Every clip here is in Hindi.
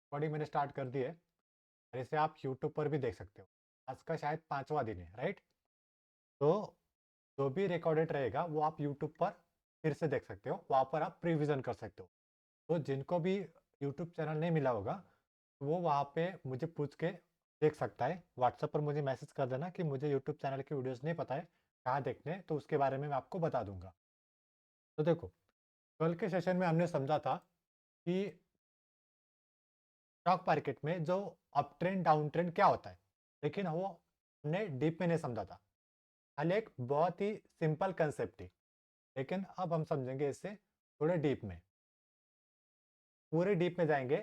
रिकॉर्डिंग मैंने स्टार्ट कर दी है और इसे आप यूट्यूब पर भी देख सकते हो। आज का शायद 5वां दिन है, राइट? तो जो भी रिकॉर्डेड रहेगा वो आप यूट्यूब पर फिर से देख सकते हो, वहाँ पर आप प्रीविज़न कर सकते हो। तो जिनको भी यूट्यूब चैनल नहीं मिला होगा वो वहाँ पे मुझे पूछ के देख सकता है। व्हाट्सएप पर मुझे मैसेज कर देना कि मुझे यूट्यूब चैनल के वीडियोस नहीं पता है, कहाँ देखने हैं, तो उसके बारे में मैं आपको बता दूंगा। तो देखो, कल के सेशन में हमने समझा था कि स्टॉक मार्केट में जो अप ट्रेंड डाउन ट्रेंड क्या होता है, लेकिन वो हमने डीप में नहीं समझा था। हाल एक बहुत ही सिंपल कंसेप्ट थी, लेकिन अब हम समझेंगे इससे थोड़े डीप में। पूरे डीप में जाएंगे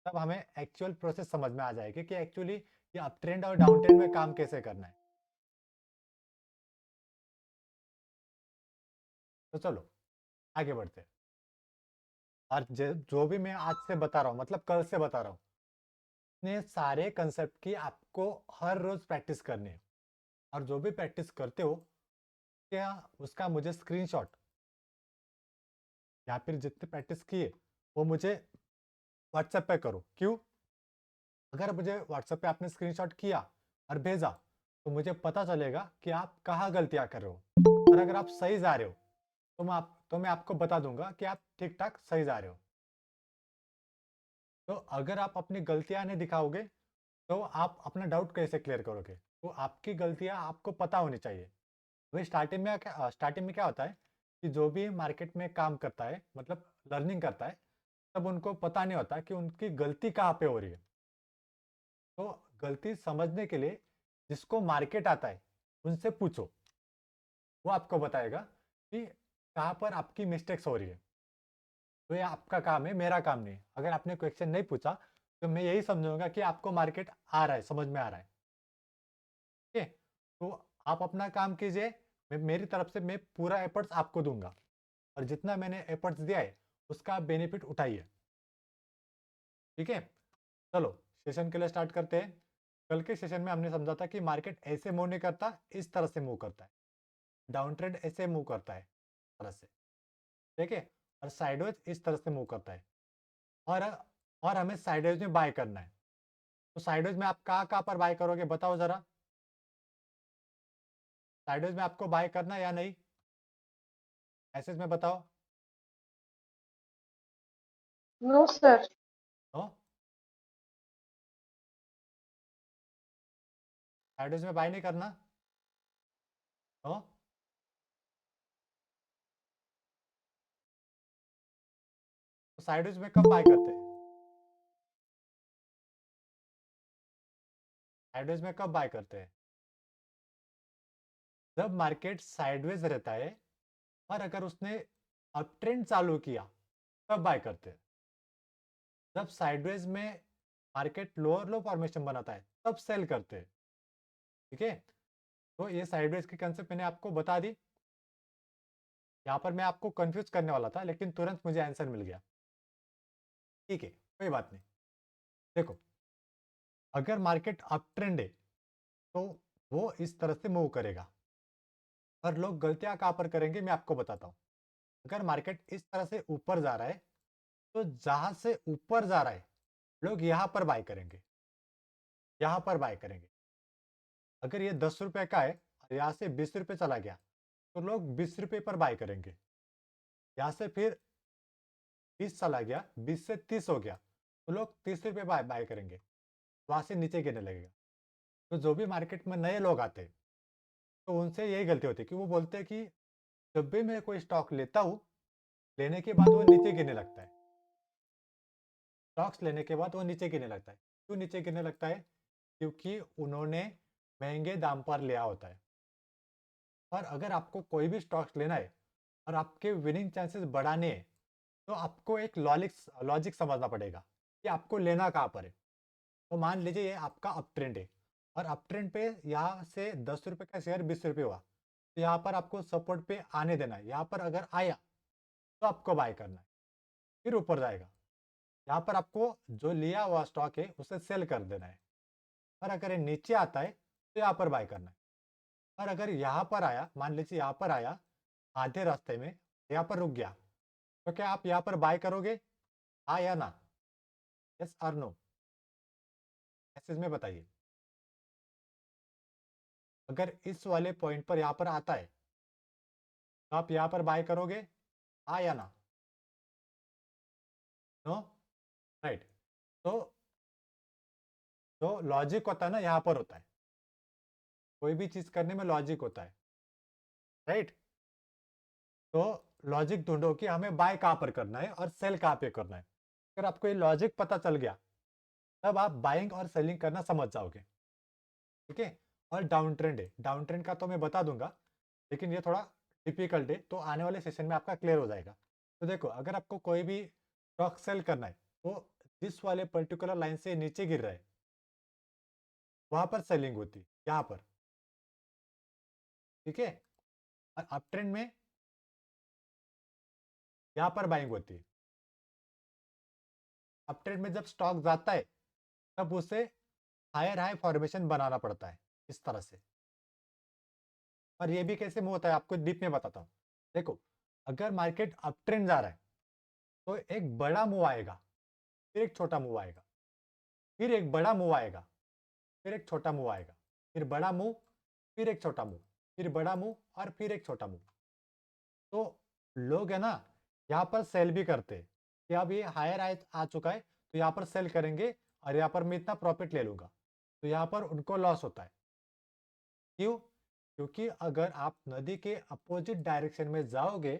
तब हमें एक्चुअल प्रोसेस समझ में आ जाएगी कि एक्चुअली ये अप ट्रेंड और डाउन ट्रेंड में काम कैसे करना है। तो चलो आगे बढ़ते हैं। और जो भी मैं आज से बता रहा हूँ, मतलब कल से बता रहा हूँ, इतने सारे कंसेप्ट की आपको हर रोज प्रैक्टिस करनी है। और जो भी प्रैक्टिस करते हो क्या उसका मुझे स्क्रीनशॉट या फिर जितने प्रैक्टिस किए वो मुझे व्हाट्सएप पे करो। क्यों? अगर मुझे व्हाट्सएप पे आपने स्क्रीनशॉट किया और भेजा तो मुझे पता चलेगा कि आप कहाँ गलतियाँ कर रहे हो, और अगर आप सही जा रहे हो तो मैं आपको बता दूंगा कि आप ठीक ठाक सही जा रहे हो। तो अगर आप अपनी गलतियाँ नहीं दिखाओगे तो आप अपना डाउट कैसे क्लियर करोगे? तो आपकी गलतियाँ आपको पता होनी चाहिए। वही स्टार्टिंग में क्या होता है कि जो भी मार्केट में काम करता है, मतलब लर्निंग करता है, तब उनको पता नहीं होता कि उनकी गलती कहाँ पे हो रही है। तो गलती समझने के लिए जिसको मार्केट आता है उनसे पूछो, वो आपको बताएगा कि कहाँ पर आपकी मिस्टेक्स हो रही है। तो ये आपका काम है, मेरा काम नहीं। अगर आपने क्वेश्चन नहीं पूछा तो मैं यही समझूंगा कि आपको मार्केट आ रहा है, समझ में आ रहा है। ठीक है? तो आप अपना काम कीजिए, मेरी तरफ से मैं पूरा एफर्ट्स आपको दूंगा, और जितना मैंने एफर्ट्स दिया है उसका बेनिफिट उठाइए। ठीक है? चलो सेशन के लिए स्टार्ट करते हैं। कल के सेशन में हमने समझा था कि मार्केट ऐसे मूव नहीं करता, इस तरह से मूव करता है। डाउन ट्रेंड ऐसे मूव करता है, इस तरह से। ठीक है? और साइडवेज इस तरह से मूव करता है। और और हमें साइडवेज में बाय करना है। तो साइडवेज में आप कहाँ कहाँ पर बाय करोगे बताओ जरा। साइडवेज में आपको बाय करना है या नहीं? मैसेज में बताओ। No sir. नो? साइडवेज में बाय नहीं करना? नो? तो साइडवेज में कब बाय करते हैं? साइडवेज में कब बाय करते हैं? जब मार्केट साइडवेज रहता है और अगर उसने अप ट्रेंड चालू किया तब बाय करते हैं। जब साइडवेज में मार्केट लोअर लो फॉर्मेशन बनाता है तब सेल करते हैं। ठीक है? तो ये साइडवेज की कंसेप्ट मैंने आपको बता दी। यहाँ पर मैं आपको कंफ्यूज करने वाला था लेकिन तुरंत मुझे आंसर मिल गया। ठीक है, कोई बात नहीं। देखो, अगर मार्केट अप ट्रेंड है तो वो इस तरह से मूव करेगा। और लोग गलतियां कहाँ पर करेंगे मैं आपको बताता हूँ। अगर मार्केट इस तरह से ऊपर जा रहा है तो जहां से ऊपर जा रहा है लोग यहाँ पर बाय करेंगे, यहाँ पर बाय करेंगे। अगर ये 10 रुपए का है और यहाँ से 20 रुपए चला गया तो लोग 20 रुपए पर बाय करेंगे। यहाँ से फिर 20 चला गया, 20 से 30 हो गया तो लोग 30 रुपए बाय बाय करेंगे। वहां से नीचे गिरने लगेगा। तो जो भी मार्केट में नए लोग आते हैं तो उनसे यही गलती होती है कि वो बोलते हैं कि जब भी मैं कोई स्टॉक लेता हूँ, लेने के बाद वो नीचे गिरने लगता है। स्टॉक्स लेने के बाद वो नीचे गिरने लगता है। क्यों नीचे गिरने लगता है? क्योंकि उन्होंने महंगे दाम पर लिया होता है। और अगर आपको कोई भी स्टॉक्स लेना है और आपके विनिंग चांसेस बढ़ाने हैं तो आपको एक लॉजिक समझना पड़ेगा कि आपको लेना कहाँ पर है। तो मान लीजिए ये आपका अप ट्रेंड है और अप ट्रेंड पे यहाँ से 10 रुपए का शेयर 20 रुपए हुआ, तो यहाँ पर आपको सपोर्ट पे आने देना है। यहाँ पर अगर आया तो आपको बाय करना है, फिर ऊपर जाएगा। यहाँ पर आपको जो लिया हुआ स्टॉक है उसे सेल कर देना है। और अगर ये नीचे आता है तो यहाँ पर बाय करना है। और अगर यहाँ पर आया, मान लीजिए यहाँ पर आया आधे रास्ते में, यहाँ पर रुक गया, तो क्या आप यहाँ पर बाय करोगे? हाँ या ना? यस और नो? मैसेज में बताइए। अगर इस वाले पॉइंट पर यहाँ पर आता है तो आप यहाँ पर बाय करोगे, हाँ या ना? नो? राइट। तो जो लॉजिक होता है ना, यहाँ पर होता है। कोई भी चीज करने में लॉजिक होता है, राइट? तो लॉजिक ढूंढो कि हमें बाय कहाँ पर करना है और सेल कहाँ पे करना है। अगर आपको ये लॉजिक पता चल गया तब आप बाइंग और सेलिंग करना समझ जाओगे, ठीक है? और डाउन ट्रेंड है, डाउन ट्रेंड का तो मैं बता दूंगा, लेकिन ये थोड़ा डिफिकल्ट है, तो आने वाले सेशन में आपका क्लियर हो जाएगा। तो देखो, अगर आपको कोई भी स्टॉक सेल करना है तो जिस वाले पर्टिकुलर लाइन से नीचे गिर रहा है वहां पर सेलिंग होती है, यहाँ पर, ठीक है? और अप ट्रेंड में यहाँ पर बाइंग होती है। अप ट्रेंड में जब स्टॉक जाता है तब उसे हायर हाई फॉर्मेशन बनाना पड़ता है, इस तरह से। और ये भी कैसे मूव होता है आपको डीप में बताता हूँ। देखो, अगर मार्केट अप ट्रेंड जा रहा है तो एक बड़ा मूव आएगा, फिर एक छोटा मूव आएगा, फिर एक बड़ा मूव आएगा, फिर एक छोटा मूव आएगा, फिर बड़ा मूव, फिर एक छोटा मूव, फिर बड़ा मूव और फिर एक छोटा मूव। तो लोग है ना, यहाँ पर सेल भी करते हैं कि अब ये हायर आ चुका है तो यहाँ पर सेल करेंगे और यहाँ पर मैं इतना प्रॉफिट ले लूंगा, तो यहाँ पर उनको लॉस होता है। क्यों? क्योंकि अगर आप नदी के अपोजिट डायरेक्शन में जाओगे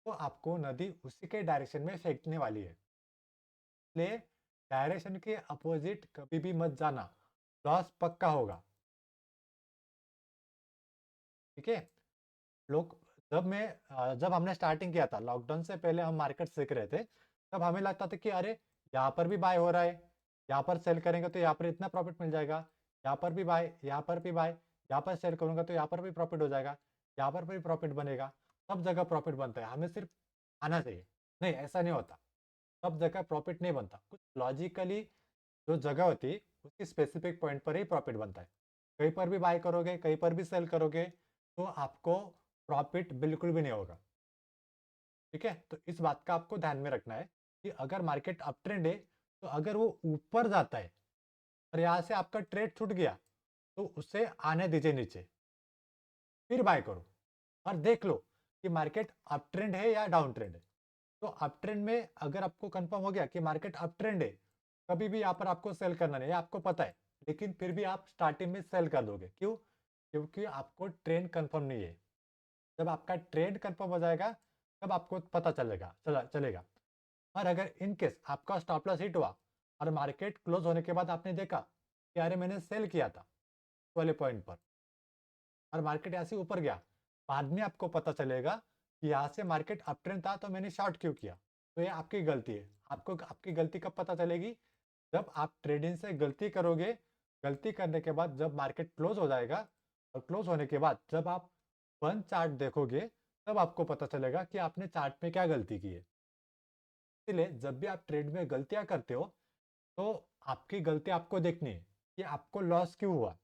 तो आपको नदी उसी के डायरेक्शन में फेंकने वाली है, इसलिए डायरेक्शन के अपोजिट कभी भी मत जाना, लॉस पक्का होगा, ठीक है? लोग, जब हमने स्टार्टिंग किया था लॉकडाउन से पहले, हम मार्केट सीख रहे थे, तब हमें लगता था कि अरे यहाँ पर भी बाय हो रहा है, यहाँ पर सेल करेंगे तो यहाँ पर इतना प्रॉफिट मिल जाएगा, यहाँ पर भी बाय, यहाँ पर भी बाय, यहाँ पर सेल करूंगा तो यहाँ पर भी प्रॉफिट हो जाएगा, यहाँ पर भी प्रॉफिट बनेगा। सब जगह प्रॉफिट बनता है, हमें सिर्फ आना चाहिए। नहीं, ऐसा नहीं होता, सब जगह प्रॉफिट नहीं बनता, कुछ लॉजिकली जो जगह होती है उसकी स्पेसिफिक पॉइंट पर ही प्रॉफिट बनता है। कहीं पर भी बाय करोगे, कहीं पर भी सेल करोगे तो आपको प्रॉफिट बिल्कुल भी नहीं होगा, ठीक है? तो इस बात का आपको ध्यान में रखना है कि अगर मार्केट अप ट्रेंड है तो अगर वो ऊपर जाता है और यहाँ से आपका ट्रेड छूट गया तो उसे आने दीजिए नीचे, फिर बाय करो और देख लो कि मार्केट अप ट्रेंड है या डाउन ट्रेंड है। तो अप ट्रेंड में अगर आपको कंफर्म हो गया कि मार्केट अप ट्रेंड है, कभी भी यहाँ पर आपको सेल करना नहीं है, आपको पता है, लेकिन फिर भी आप स्टार्टिंग में सेल कर दोगे। क्यों? क्योंकि आपको ट्रेंड कंफर्म नहीं है। जब आपका ट्रेंड कंफर्म हो जाएगा तब आपको पता चलेगा। और अगर इन केस आपका स्टॉप लॉस हिट हुआ और मार्केट क्लोज होने के बाद आपने देखा कि अरे मैंने सेल किया था इस वाले पॉइंट पर और मार्केट ऐसे ऊपर गया, बाद में आपको पता चलेगा कि यहाँ से मार्केट अप ट्रेंड था तो मैंने शॉर्ट क्यों किया। तो ये आपकी गलती है। आपको आपकी गलती कब पता चलेगी? जब आप ट्रेडिंग से गलती करोगे, गलती करने के बाद जब मार्केट क्लोज हो जाएगा और क्लोज होने के बाद जब आप वन चार्ट देखोगे तब आपको पता चलेगा कि आपने चार्ट में क्या गलती की है। इसलिए जब भी आप ट्रेड में गलतियां करते हो तो आपकी गलती आपको देखनी है कि आपको लॉस क्यों हुआ,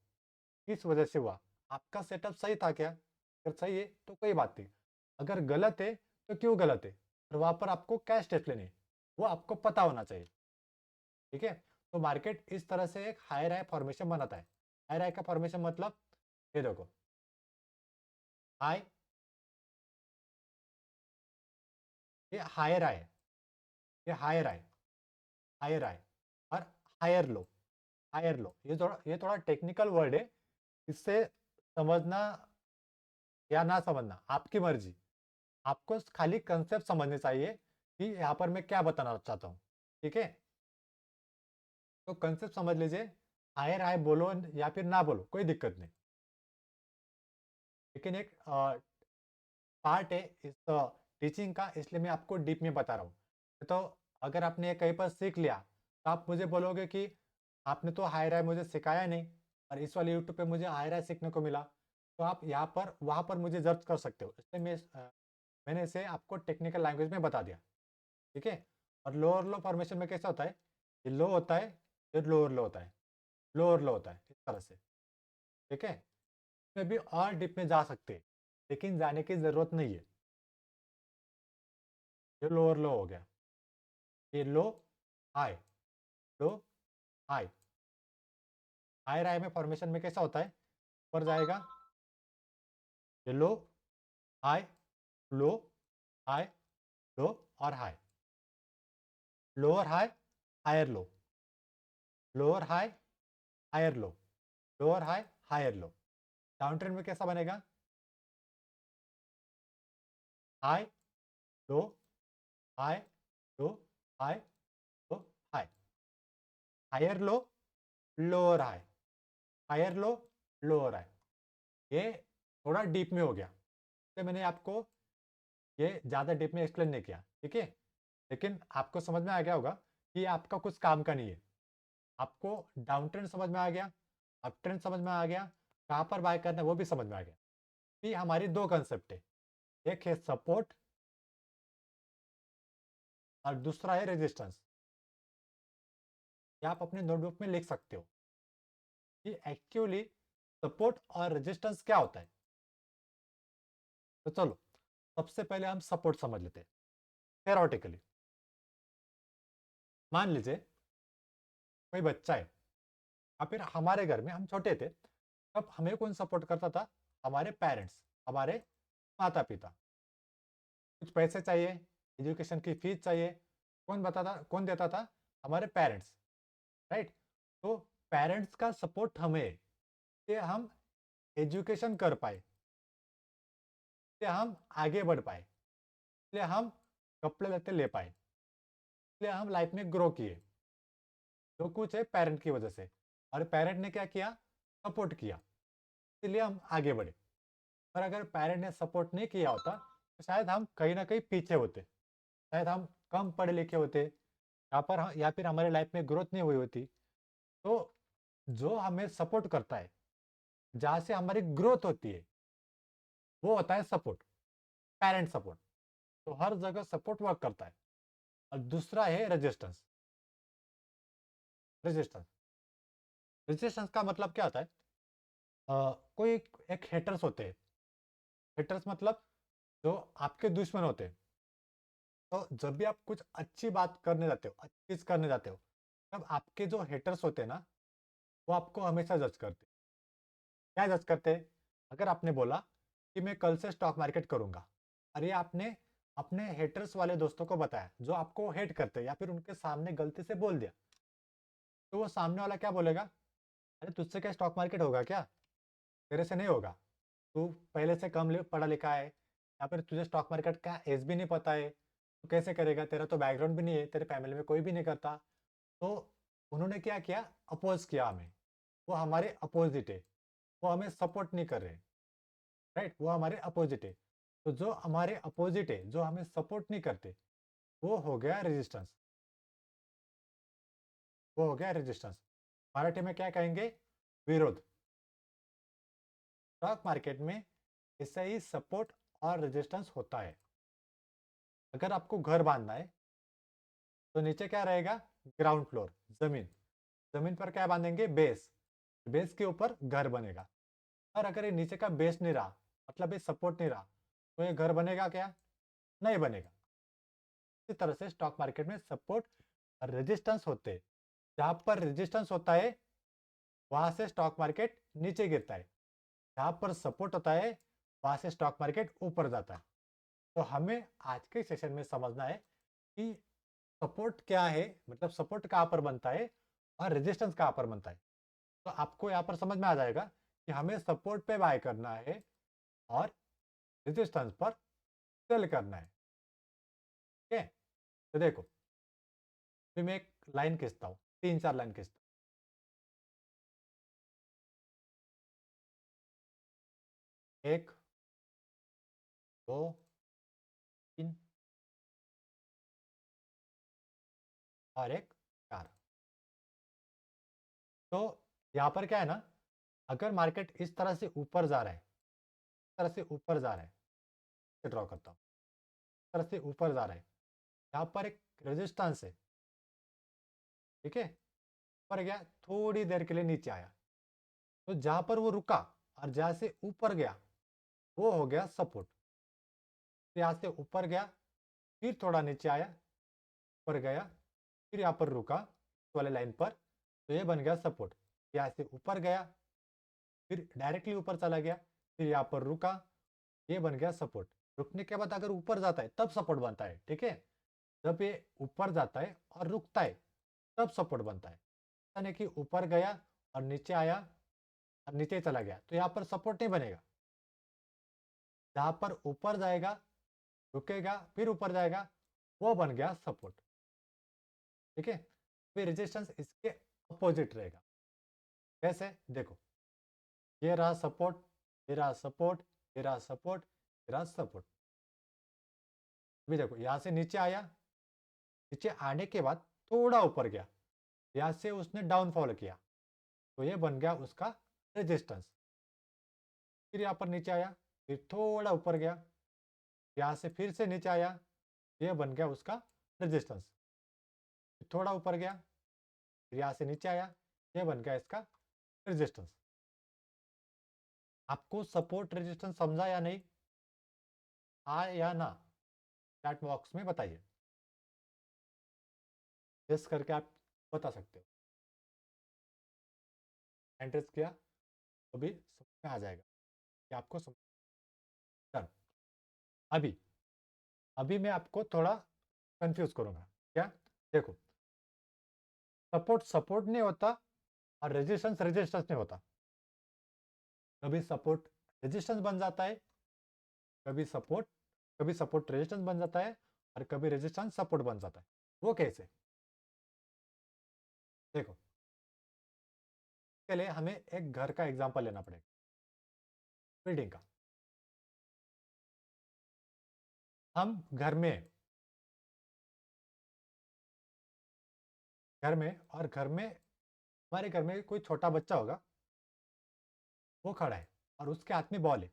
किस वजह से हुआ, आपका सेटअप सही था क्या? अगर सही है तो कोई बात नहीं, अगर गलत है तो क्यों गलत है, और वहां पर आपको क्या स्टेप लेने हैं, वो आपको पता होना चाहिए, ठीक है? तो मार्केट इस तरह से एक हायर हाई फॉर्मेशन बनाता है। हायर हाई का फॉर्मेशन मतलब, ये देखो, हाई, ये हायर हाई, ये हायर हाई, हायर हाई और हायर लो, हायर लो। ये थोड़ा टेक्निकल वर्ड है, इससे समझना या ना समझना आपकी मर्जी। आपको खाली कंसेप्ट समझने चाहिए कि यहाँ पर मैं क्या बताना चाहता हूँ, ठीक है? तो कंसेप्ट समझ लीजिए, हायर हाई बोलो या फिर ना बोलो कोई दिक्कत नहीं, लेकिन एक पार्ट है इस टीचिंग का, इसलिए मैं आपको डीप में बता रहा हूँ। तो अगर आपने ये कहीं पर सीख लिया तो आप मुझे बोलोगे कि आपने तो हायर हाई मुझे सिखाया नहीं और इस वाले यूट्यूब पे मुझे हायर हाई सीखने को मिला, तो आप यहाँ पर वहाँ पर मुझे जज कर सकते हो। इसलिए मैंने इसे आपको टेक्निकल लैंग्वेज में बता दिया, ठीक है? और लोअर लो फॉर्मेशन में कैसा होता है, ये लो होता है, ये लोअर लो होता है, लोअर लो होता है, इस तरह से, ठीक है? इसमें भी और डीप में जा सकते हैं, लेकिन जाने की ज़रूरत नहीं है। ये लोअर लो हो गया, ये लो, high, low, high, higher high में फॉर्मेशन में कैसा होता है, ऊपर जाएगा ये लो हाई लो हाई लो और high, lower high higher low, lower high higher low, lower high higher low. Down trend में कैसा बनेगा, high low high low high low high, higher low lower high, higher low lower high. ये थोड़ा डीप में हो गया, तो मैंने आपको ये ज़्यादा डीप में एक्सप्लेन नहीं किया, ठीक है। लेकिन आपको समझ में आ गया होगा कि ये आपका कुछ काम का नहीं है। आपको डाउन ट्रेंड समझ में आ गया, अप ट्रेंड समझ में आ गया, कहाँ पर बाय करना है वो भी समझ में आ गया। कि हमारी दो कंसेप्ट है, एक है सपोर्ट और दूसरा है रेजिस्टेंस। ये आप अपने नोटबुक में लिख सकते हो कि एक्चुअली सपोर्ट और रेजिस्टेंस क्या होता है। तो चलो सबसे पहले हम सपोर्ट समझ लेते हैं थेरोटिकली। मान लीजिए कोई बच्चा है, या फिर हमारे घर में हम छोटे थे तब हमें कौन सपोर्ट करता था, हमारे पेरेंट्स, हमारे माता पिता। कुछ पैसे चाहिए, एजुकेशन की फीस चाहिए, कौन बताता, कौन देता था, हमारे पेरेंट्स, राइट। तो पेरेंट्स का सपोर्ट हमें कि हम एजुकेशन कर पाए, कि हम आगे बढ़ पाए, इसलिए हम कपड़े लत्ते ले पाए, इसलिए हम लाइफ में ग्रो किए। जो कुछ है पेरेंट की वजह से, और पेरेंट ने क्या किया, सपोर्ट किया, इसलिए हम आगे बढ़े। और अगर पेरेंट ने सपोर्ट नहीं किया होता तो शायद हम कहीं ना कहीं पीछे होते, शायद हम कम पढ़े लिखे होते, या फिर हमारी लाइफ में ग्रोथ नहीं हुई होती। तो जो हमें सपोर्ट करता है, जहाँ से हमारी ग्रोथ होती है, वो होता है सपोर्ट, पेरेंट सपोर्ट। तो हर जगह सपोर्ट वर्क करता है। और दूसरा है रेजिस्टेंस। रेजिस्टेंस रेजिस्टेंस का मतलब क्या होता है, कोई एक हेटर्स होते हैं। हेटर्स मतलब जो आपके दुश्मन होते हैं। तो जब भी आप कुछ अच्छी बात करने जाते हो, अच्छी चीज करने जाते हो, तब आपके जो हेटर्स होते हैं ना, वो आपको हमेशा जज करते हैं। क्या जज करते हैं, अगर आपने बोला कि मैं कल से स्टॉक मार्केट करूंगा, और ये आपने अपने हेटर्स वाले दोस्तों को बताया जो आपको हेट करते हैं, या फिर उनके सामने गलती से बोल दिया, तो वो सामने वाला क्या बोलेगा, अरे तुझसे क्या स्टॉक मार्केट होगा क्या, तेरे से नहीं होगा, तू पहले से कम पढ़ा लिखा है, या फिर तुझे स्टॉक मार्केट का एज भी नहीं पता है, तू कैसे करेगा, तेरा तो बैकग्राउंड भी नहीं है, तेरे फैमिली में कोई भी नहीं करता। तो उन्होंने क्या किया, अपोज किया हमें। वो हमारे अपोजिट है, वो हमें सपोर्ट नहीं कर रहे, राइट, वो हमारे अपोजिट है। तो जो हमारे अपोजिट है, जो हमें सपोर्ट नहीं करते, वो हो गया रेजिस्टेंस, वो हो गया रेजिस्टेंस। मराठी में क्या कहेंगे, विरोध। स्टॉक मार्केट में इससे ही सपोर्ट और रेजिस्टेंस होता है। अगर आपको घर बांधना है तो नीचे क्या रहेगा, ग्राउंड फ्लोर, जमीन। जमीन पर क्या बांधेंगे, बेस। बेस के ऊपर घर बनेगा। और अगर ये नीचे का बेस नहीं रहा, मतलब ये सपोर्ट नहीं रहा, तो ये घर बनेगा क्या, नहीं बनेगा। इसी तरह से स्टॉक मार्केट में सपोर्ट और रेजिस्टेंस होते हैं। जहां पर रेजिस्टेंस होता है वहां से स्टॉक मार्केट नीचे गिरता है, जहां पर सपोर्ट होता है वहां से स्टॉक मार्केट ऊपर जाता है। तो हमें आज के सेशन में समझना है कि सपोर्ट क्या है, मतलब सपोर्ट कहाँ पर बनता है और रेजिस्टेंस कहाँ पर बनता है। तो आपको यहाँ पर समझ में आ जाएगा कि हमें सपोर्ट पे बाय करना है और रेजिस्टेंस पर सेल करना है। ठीक है, तो देखो फिर मैं एक लाइन खींचता हूँ, 3-4 लाइन खींचता हूँ। 1 2 3 और एक 4। तो यहाँ पर क्या है ना, अगर मार्केट इस तरह से ऊपर जा रहा है, इस तरह से ऊपर जा रहा है, ड्रॉ करता हूँ, इस तरह से ऊपर जा रहा है, यहाँ पर एक रेजिस्टेंस है, ठीक है, ऊपर गया, थोड़ी देर के लिए नीचे आया, तो जहाँ पर वो रुका और जहाँ से ऊपर गया वो हो गया सपोर्ट। यहाँ से ऊपर गया, फिर थोड़ा नीचे आया, ऊपर गया, फिर यहाँ पर रुका इस वाले लाइन पर, तो ये बन गया सपोर्ट। यहाँ से ऊपर गया, फिर डायरेक्टली ऊपर चला गया, फिर यहाँ पर रुका, ये बन गया सपोर्ट। रुकने के बाद अगर ऊपर जाता है तब सपोर्ट बनता है, ठीक है। जब ये ऊपर जाता है और रुकता है तब सपोर्ट बनता है। ऐसा नहीं कि ऊपर गया और नीचे आया और नीचे चला गया तो यहाँ पर सपोर्ट नहीं बनेगा। जहाँ पर ऊपर जाएगा, रुकेगा, फिर ऊपर जाएगा, वो बन गया सपोर्ट, ठीक है। फिर रेजिस्टेंस इसके अपोजिट रहेगा। कैसे? देखो, ये रहा सपोर्ट, ये रहा सपोर्ट, ये रहा सपोर्ट, ये रहा सपोर्ट। अभी देखो, यहाँ से नीचे आया, नीचे आने के बाद थोड़ा ऊपर गया, यहाँ से उसने डाउनफॉल किया, तो ये बन गया उसका रेजिस्टेंस। फिर यहाँ पर नीचे आया, फिर थोड़ा ऊपर गया, यहाँ से फिर से नीचे आया, ये बन गया उसका रेजिस्टेंस। थोड़ा ऊपर गया, फिर यहाँ से नीचे आया, ये बन गया इसका रेजिस्टेंस। आपको सपोर्ट रेजिस्टेंस समझा या नहीं? हाँ या ना? चैट बॉक्स में बताइए, यस करके आप बता सकते हो। एंट्रेस किया तो भी समझ में आ जाएगा कि आपको समझ। चलो, अभी अभी मैं आपको थोड़ा कंफ्यूज करूंगा। क्या? देखो, सपोर्ट सपोर्ट नहीं होता और रेजिस्टेंस रेजिस्टेंस नहीं होता। कभी सपोर्ट रेजिस्टेंस बन जाता है, कभी सपोर्ट रेजिस्टेंस बन जाता है, और कभी रेजिस्टेंस सपोर्ट बन जाता है। वो कैसे? देखो, इसके लिए हमें एक घर का एग्जांपल लेना पड़ेगा, बिल्डिंग का। हम घर में और घर में हमारे घर में कोई छोटा बच्चा होगा, वो खड़ा है और उसके हाथ में बॉल है।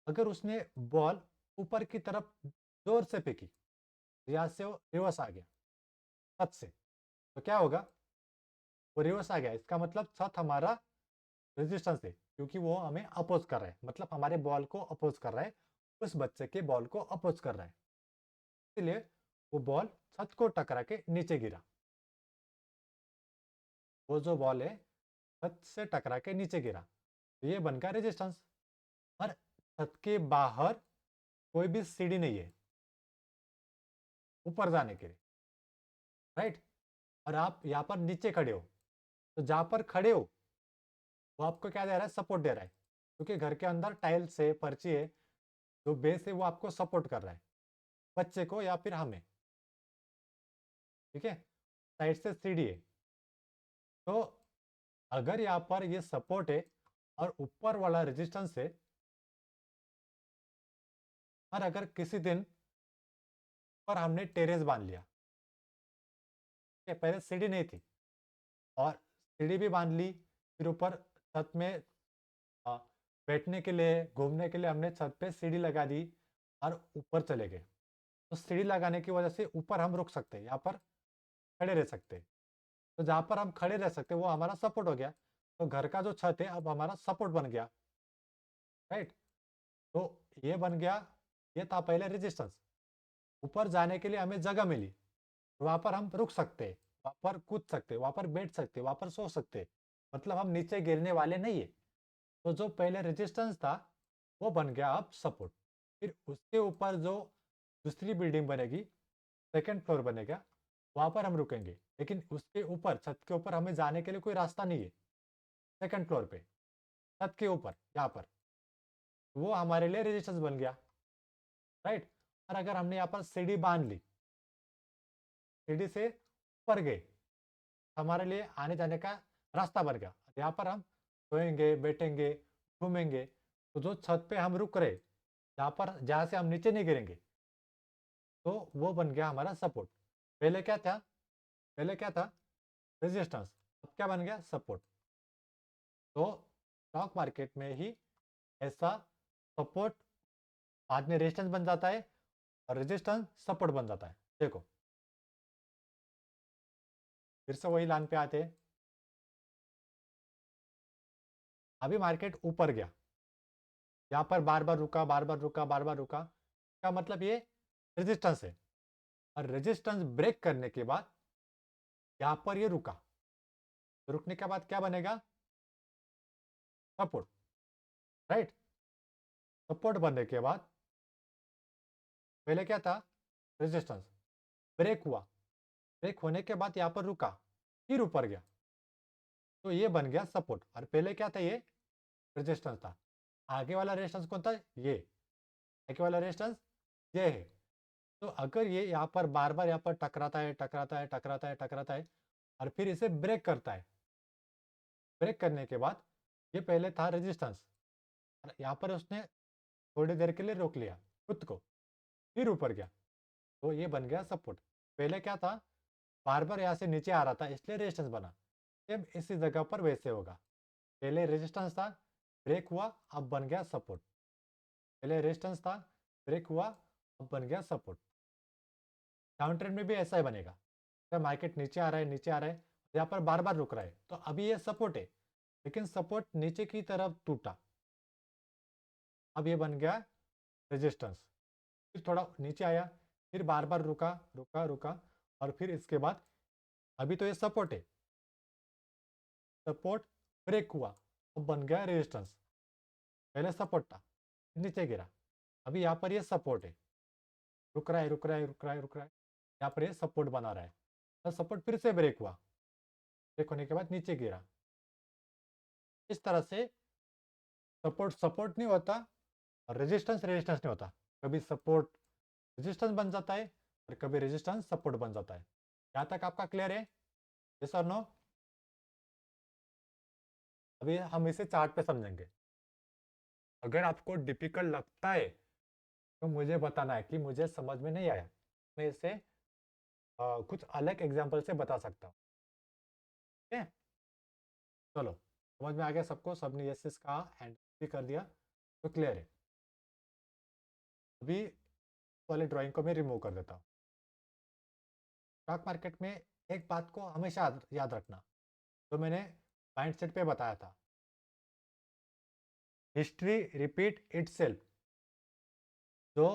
अगर उसने बॉल ऊपर की तरफ जोर से फेंकी, यहाँ से वो रिवर्स आ गया छत से, तो क्या होगा? वो रिवर्स आ गया, इसका मतलब छत हमारा रेजिस्टेंस है, क्योंकि वो हमें अपोज कर रहा है, मतलब हमारे बॉल को अपोज कर रहा है, उस बच्चे के बॉल को अपोज कर रहा है। इसलिए वो बॉल छत को टकरा के नीचे गिरा। वो जो बॉल है छत से टकरा के नीचे गिरा, तो ये बनकर रेजिस्टेंस। और छत के बाहर कोई भी सीढ़ी नहीं है ऊपर जाने के लिए, राइट। और आप यहाँ पर नीचे खड़े हो, तो जहाँ पर खड़े हो वो आपको क्या दे रहा है? सपोर्ट दे रहा है, क्योंकि घर के अंदर टाइल्स है, पर्ची है, जो बेस है वो आपको सपोर्ट कर रहा है, बच्चे को या फिर हमें, ठीक है। साइड से सीढ़ी है, तो अगर यहाँ पर ये सपोर्ट है और ऊपर वाला रेजिस्टेंस है, और अगर किसी दिन पर हमने टेरेस बांध लिया, ठीक है, पहले सीढ़ी नहीं थी और सीढ़ी भी बांध ली, फिर ऊपर छत में आ, बैठने के लिए, घूमने के लिए हमने छत पे सीढ़ी लगा दी और ऊपर चले गए, तो सीढ़ी लगाने की वजह से ऊपर हम रुक सकते हैं, यहाँ पर खड़े रह सकते हैं। तो जहाँ पर हम खड़े रह सकते हैं वो हमारा सपोर्ट हो गया, तो घर का जो छत है अब हमारा सपोर्ट बन गया, राइट। तो ये बन गया, ये था पहले रेजिस्टेंस। ऊपर जाने के लिए हमें जगह मिली, वहाँ पर हम रुक सकते हैं, वहाँ पर कूद सकते हैं, वहाँ पर बैठ सकते हैं, वहाँ पर सो सकते हैं, मतलब हम नीचे गिरने वाले नहीं है। तो जो पहले रेजिस्टेंस था वो बन गया अब सपोर्ट। फिर उसके ऊपर जो दूसरी बिल्डिंग बनेगी, सेकंड फ्लोर बनेगा, वहाँ पर हम रुकेंगे, लेकिन उसके ऊपर, छत के ऊपर हमें जाने के लिए कोई रास्ता नहीं है। सेकंड फ्लोर पे छत के ऊपर यहाँ पर, वो हमारे लिए रेजिस्टेंस बन गया, राइट। और अगर हमने यहाँ पर सीढ़ी बांध ली, सीढ़ी से ऊपर गए, हमारे लिए आने जाने का रास्ता बन गया, यहाँ पर हम सोएंगे, बैठेंगे, घूमेंगे, तो जो छत पे हम रुक रहे, जहाँ से हम नीचे नहीं गिरेंगे, तो वो बन गया हमारा सपोर्ट। पहले क्या था? रेजिस्टेंस। अब क्या बन गया? सपोर्ट। तो स्टॉक मार्केट में ही ऐसा सपोर्ट बाद में रेजिस्टेंस बन जाता है और रेजिस्टेंस सपोर्ट बन जाता है। देखो, फिर से वही लाइन पे आते हैं। अभी मार्केट ऊपर गया, यहाँ पर बार बार रुका, बार बार रुका, बार बार रुका, का मतलब ये रेजिस्टेंस है। और रेजिस्टेंस ब्रेक करने के बाद यहाँ पर ये रुका, तो रुकने के बाद क्या बनेगा? Support, right? सपोर्ट बनने के बाद पहले क्या था? रेजिस्टेंस। ब्रेक हुआ, ब्रेक होने के बाद यहाँ पर रुका, फिर ऊपर गया, तो ये बन गया सपोर्ट। और पहले क्या था? ये रेजिस्टेंस था। आगे वाला रेजिस्टेंस कौन था? ये आगे वाला रेजिस्टेंस ये है। तो अगर ये यहाँ पर बार बार यहाँ पर टकराता है, टकराता है, टकराता है, टकराता है, और फिर इसे ब्रेक करता है, ब्रेक करने के बाद ये पहले था रेजिस्टेंस, यहाँ पर उसने थोड़ी देर के लिए रोक लिया खुद को, फिर ऊपर गया, तो ये बन गया सपोर्ट। पहले क्या था? बार बार यहाँ से नीचे आ रहा था, इसलिए रेजिस्टेंस बना। सेम इसी जगह पर वैसे होगा। पहले रेजिस्टेंस था, ब्रेक हुआ, अब बन गया सपोर्ट। पहले रेजिस्टेंस था, ब्रेक हुआ, अब बन गया सपोर्ट। डाउन ट्रेंड में भी ऐसा ही बनेगा। अगर मार्केट नीचे आ रहा है, नीचे आ रहा है, यहाँ पर बार बार रुक रहा है, तो अभी ये सपोर्ट है, लेकिन सपोर्ट नीचे की तरफ टूटा, अब ये बन गया रेजिस्टेंस। फिर थोड़ा नीचे आया, फिर बार बार रुका, रुका, रुका, और फिर इसके बाद अभी तो ये सपोर्ट है, सपोर्ट ब्रेक हुआ, अब बन गया रेजिस्टेंस। पहले सपोर्ट था, नीचे गिरा, अभी यहाँ पर ये सपोर्ट है, रुक रहा है, रुक रहा है, रुक रहा है, रुक रहा है, यहाँ पर ये सपोर्ट बना रहा है, तो सपोर्ट फिर से ब्रेक हुआ, ब्रेक होने के बाद नीचे गिरा। इस तरह से सपोर्ट सपोर्ट नहीं होता और रेजिस्टेंस रेजिस्टेंस नहीं होता। कभी सपोर्ट रेजिस्टेंस बन जाता है और कभी रेजिस्टेंस सपोर्ट बन जाता है। यहाँ तक आपका क्लियर है? यस और नो? अभी हम इसे चार्ट पे समझेंगे। अगर आपको डिफिकल्ट लगता है तो मुझे बताना है कि मुझे समझ में नहीं आया, मैं इसे कुछ अलग एग्जाम्पल से बता सकता हूँ। ठीक है, चलो समझ में आ गया सबको? सबने यस यस कहा एंड भी कर दिया, तो क्लियर है। अभी वाले ड्राइंग को मैं रिमूव कर देता हूँ। स्टॉक मार्केट में एक बात को हमेशा याद रखना, जो मैंने माइंडसेट पे बताया था, हिस्ट्री रिपीट इटसेल्फ। जो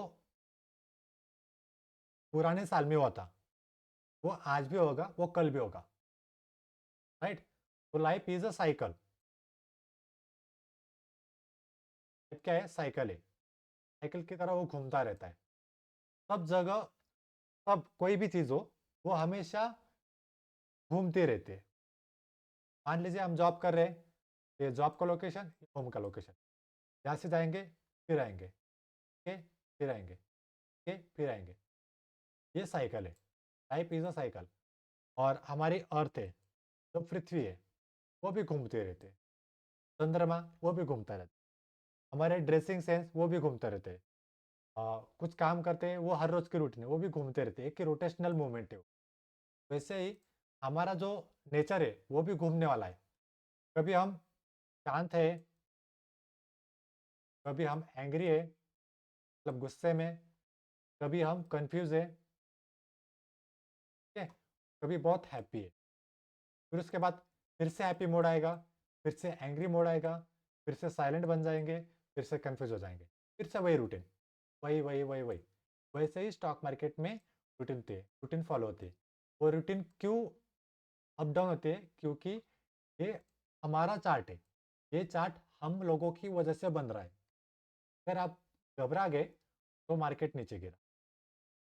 पुराने साल में हुआ था वो आज भी होगा, वो कल भी होगा, राइट? तो लाइफ इज अ साइकिल। क्या है? साइकिल है। साइकिल की तरह वो घूमता रहता है सब जगह। सब कोई भी चीज़ हो, वो हमेशा घूमते रहते हैं। मान लीजिए हम जॉब कर रहे हैं, ये जॉब का लोकेशन, होम का लोकेशन, यहाँ से जाएंगे, फिर आएंगे, के फिर आएंगे, के फिर आएंगे, ये साइकिल है। Life is a cycle. और हमारी अर्थ है, जो पृथ्वी है, वो भी घूमते रहते हैं। चंद्रमा वो भी घूमता रहता है। हमारे ड्रेसिंग सेंस वो भी घूमते रहते हैं। कुछ काम करते हैं, वो हर रोज की रूटीन है, वो भी घूमते रहते हैं। एक रोटेशनल मूवमेंट है वो। वैसे ही हमारा जो नेचर है वो भी घूमने वाला है। कभी हम शांत है, कभी हम एंग्री है, मतलब गुस्से में, कभी हम कंफ्यूज है, ठीक है, कभी बहुत हैप्पी है। फिर उसके बाद फिर से हैप्पी मोड आएगा, फिर से एंग्री मोड आएगा, फिर से साइलेंट बन जाएंगे, फिर से कंफ्यूज हो जाएंगे, फिर से वही रूटीन, वही वही वही वही। वैसे ही स्टॉक मार्केट में रूटीन होती है, रूटीन फॉलो होती है। वो रूटीन क्यों अप डाउन होती है? क्योंकि ये हमारा चार्ट है, ये चार्ट हम लोगों की वजह से बन रहा है। अगर आप घबरा गए तो मार्केट नीचे गिरा,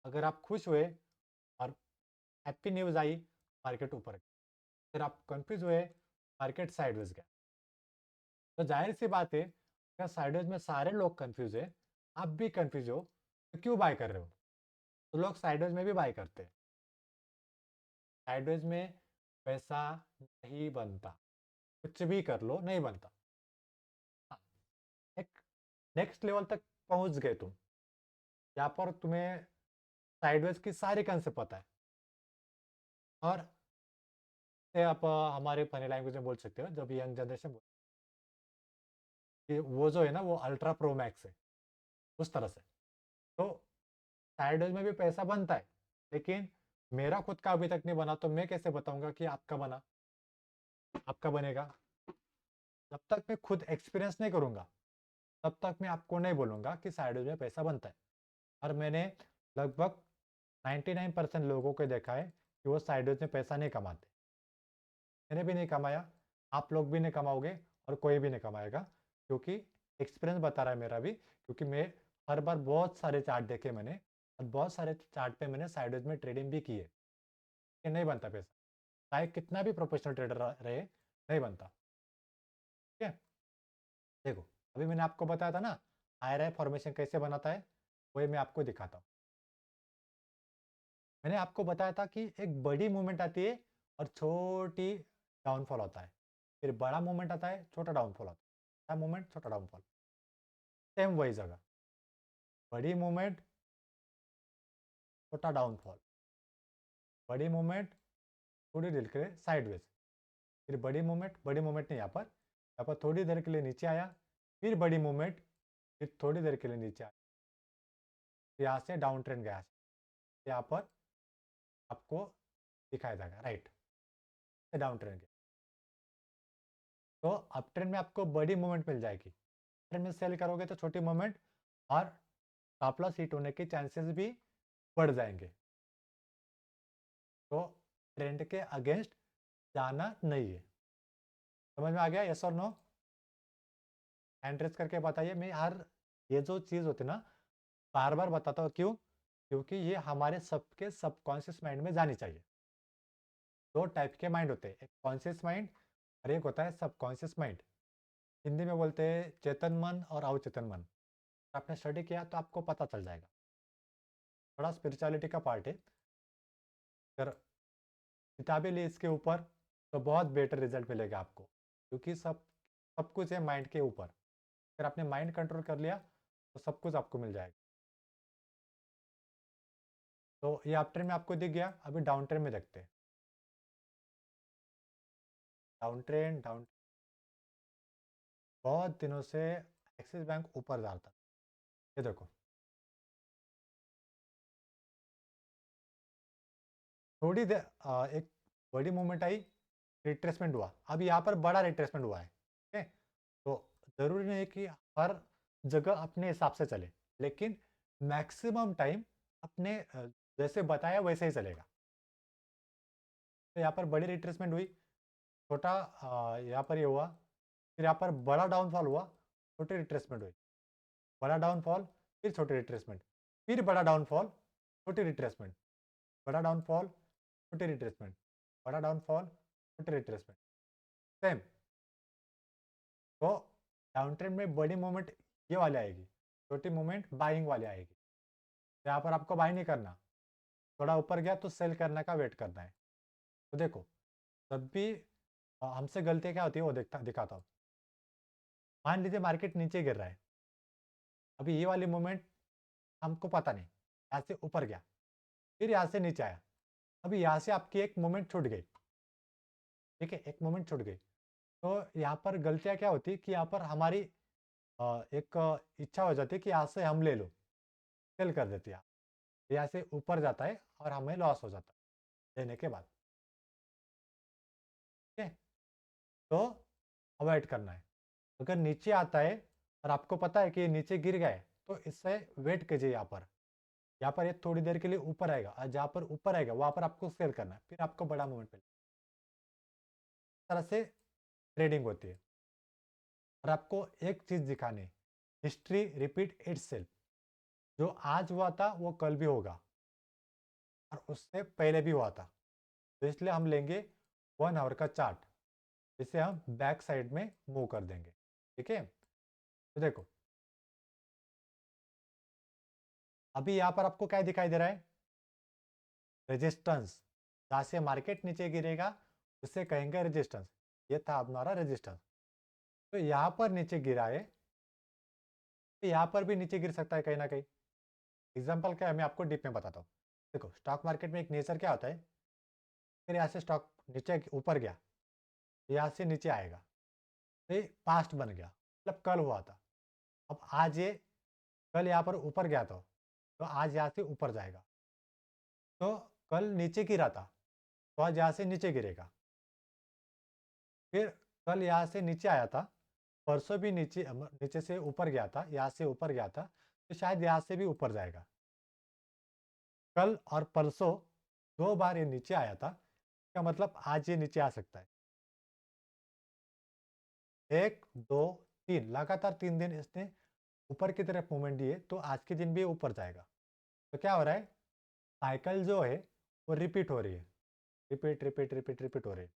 अगर आप खुश हुए और हैप्पी न्यूज़ आई, मार्केट ऊपर गया, अगर आप कंफ्यूज हुए, मार्केट साइडवेज गया। तो जाहिर सी बात है, अगर साइडवेज में सारे लोग कंफ्यूज है, आप भी कंफ्यूज हो, तो क्यों बाय कर रहे हो? तो लोग साइडवेज में भी बाय करते हैं। साइडवेज में पैसा नहीं बनता, कुछ भी कर लो नहीं बनता। हाँ, एक नेक्स्ट लेवल तक पहुंच गए तुम, यहाँ पर तुम्हें साइडवेज की सारी कंसेप्ट पता है। और से आप हमारे फनी लैंग्वेज में बोल सकते हो, जब यंग जनरेशन बोल कि वो जो है ना, वो अल्ट्रा प्रो मैक्स है, उस तरह से। तो साइडवेज में भी पैसा बनता है, लेकिन मेरा खुद का अभी तक नहीं बना, तो मैं कैसे बताऊंगा कि आपका बना, आपका बनेगा? जब तक मैं खुद एक्सपीरियंस नहीं करूंगा, तब तक मैं आपको नहीं बोलूंगा कि साइडवेज में पैसा बनता है। और मैंने लगभग 99% लोगों को देखा है कि वो साइडवेज में पैसा नहीं कमाते। मैंने भी नहीं कमाया, आप लोग भी नहीं कमाओगे और कोई भी नहीं कमाएगा, क्योंकि एक्सपीरियंस बता रहा है मेरा भी, क्योंकि मैं हर बार बहुत सारे चार्ट देखे मैंने और बहुत सारे चार्ट पे मैंने साइडवेज में ट्रेडिंग भी की है, कि नहीं बनता पैसा, चाहे कितना भी प्रोफेशनल ट्रेडर रहे नहीं बनता। ठीक है, देखो अभी मैंने आपको बताया था ना आईआरआई फॉर्मेशन कैसे बनाता है, वही मैं आपको दिखाता हूँ। मैंने आपको बताया था कि एक बड़ी मूवमेंट आती है और छोटी डाउनफॉल होता है, फिर बड़ा मूवमेंट आता है, छोटा डाउनफॉल आता है, बड़ा मूवमेंट छोटा डाउनफॉल, सेम वही जगह, बड़ी मूवमेंट छोटा डाउनफॉल, बड़ी मूवमेंट थोड़ी देर के लिए साइडवेज, फिर बड़ी मूवमेंट नहीं यहाँ पर थोड़ी देर के लिए नीचे आया, फिर बड़ी मूवमेंट, फिर थोड़ी देर के लिए नीचे आया, यहाँ से डाउन ट्रेंड गया, यहाँ पर आपको दिखाया जाएगा राइट, डाउन ट्रेंड गया, तो अप ट्रेंड में आपको बड़ी मूवमेंट मिल जाएगी, ट्रेंड में सेल करोगे तो छोटी मूवमेंट और स्टॉप लॉस हिट होने के चांसेस भी बढ़ जाएंगे। तो ट्रेंड के अगेंस्ट जाना नहीं है, समझ में आ गया? यस और नो? हैंड रेस करके बताइए। मैं हर ये जो चीज़ होती है ना बार बार बताता हूँ, क्यों? क्योंकि ये हमारे सबके सबकॉन्शियस माइंड में जानी चाहिए। दो टाइप के माइंड होते हैं, एक कॉन्शियस माइंड और एक होता है सबकॉन्शियस माइंड। हिंदी में बोलते हैं चेतन मन और अवचेतन मन। आपने स्टडी किया तो आपको पता चल जाएगा, थोड़ा स्पिरिचुअलिटी का पार्ट है। अगर किताबें ली इसके ऊपर तो बहुत बेटर रिजल्ट मिलेगा आपको, क्योंकि सब कुछ है माइंड के ऊपर। अगर आपने माइंड कंट्रोल कर लिया तो सब कुछ आपको मिल जाएगा। तो ये अप ट्रेंड में आपको दिख गया, अभी डाउन ट्रेंड में देखते हैं। डाउन बहुत दिनों से एक्सिस बैंक ऊपर जा रहा था, ये देखो थोड़ी देर एक बड़ी मूवमेंट आई, रिट्रेसमेंट हुआ, अब यहाँ पर बड़ा रिट्रेसमेंट हुआ है। ठीक है, तो ज़रूरी नहीं है कि हर जगह अपने हिसाब से चले, लेकिन मैक्सिमम टाइम अपने जैसे बताया वैसे ही चलेगा। तो यहाँ पर बड़ी रिट्रेसमेंट हुई, छोटा यहाँ पर ये हुआ, फिर यहाँ पर बड़ा डाउनफॉल हुआ, छोटी रिट्रेसमेंट हुई, बड़ा डाउनफॉल, फिर छोटी रिट्रेसमेंट, फिर बड़ा डाउनफॉल, छोटी रिट्रेसमेंट, बड़ा डाउनफॉल, छोटी रिट्रेसमेंट, बड़ा डाउनफॉल, छोटी रिट्रेसमेंट, सेम। तो डाउन ट्रेंड में बड़ी मूवमेंट ये वाली आएगी, छोटी मूवमेंट बाइंग वाली आएगी। तो यहाँ पर आपको बाई नहीं करना, थोड़ा ऊपर गया तो सेल करने का वेट करना है। तो देखो जब भी हमसे गलती क्या होती है वो दिखाता हूँ। मान लीजिए मार्केट नीचे गिर रहा है, अभी ये वाली मूवमेंट हमको पता नहीं, यहाँ से ऊपर गया, फिर यहाँ से नीचे आया, अभी यहाँ से आपकी एक मूवमेंट छूट गई। ठीक है, एक मूवमेंट छूट गई, तो यहाँ पर गलतियाँ क्या होती है कि यहाँ पर हमारी एक इच्छा हो जाती है कि यहाँ से हम ले लो, सेल कर देती है, यहाँ से ऊपर जाता है और हमें लॉस हो जाता है लेने के बाद। ठीक है, तो अवॉइड करना है। अगर नीचे आता है और आपको पता है कि ये नीचे गिर गया है तो इससे वेट कीजिए, यहाँ पर ये थोड़ी देर के लिए ऊपर आएगा और जहाँ पर ऊपर आएगा वहाँ पर आपको सेल करना है, फिर आपको बड़ा मूवमेंट मिलेगा। इस तरह से ट्रेडिंग होती है। और आपको एक चीज़ दिखानी है, हिस्ट्री रिपीट इटसेल्फ। जो आज हुआ था वो कल भी होगा और उससे पहले भी हुआ था, तो इसलिए हम लेंगे 1 आवर का चार्ट, जिसे हम बैक साइड में मूव कर देंगे। ठीक है, तो देखो अभी यहाँ पर आपको क्या दिखाई दे रहा है? रेजिस्टेंस, जहाँ से मार्केट नीचे गिरेगा उसे कहेंगे रेजिस्टेंस। ये था हमारा रेजिस्टेंस। तो यहाँ पर नीचे गिरा है, तो यहाँ पर भी नीचे गिर सकता है कहीं ना कहीं। एग्जाम्पल क्या है मैं आपको डीप में बताता हूँ। देखो स्टॉक मार्केट में एक नेचर क्या होता है, फिर यहाँ से स्टॉक नीचे ऊपर गया, यहाँ से नीचे आएगा, तो ये पास्ट बन गया, मतलब कल हुआ था। अब आज ये कल यहाँ पर ऊपर गया था, तो आज यहाँ से ऊपर जाएगा। तो कल नीचे गिरा था, तो आज यहाँ से नीचे गिरेगा। फिर कल यहाँ से नीचे आया था, परसों भी नीचे से ऊपर गया था, यहाँ से ऊपर गया था, तो शायद यहाँ से भी ऊपर जाएगा। कल और परसों 2 बार ये नीचे आया था, इसका मतलब आज ये नीचे आ सकता है। 1 2 3 लगातार 3 दिन इसने ऊपर की तरफ मूवमेंट दी है, तो आज के दिन भी ऊपर जाएगा। तो क्या हो रहा है, साइकिल जो है वो रिपीट हो रही है, रिपीट रिपीट रिपीट रिपीट हो रही है।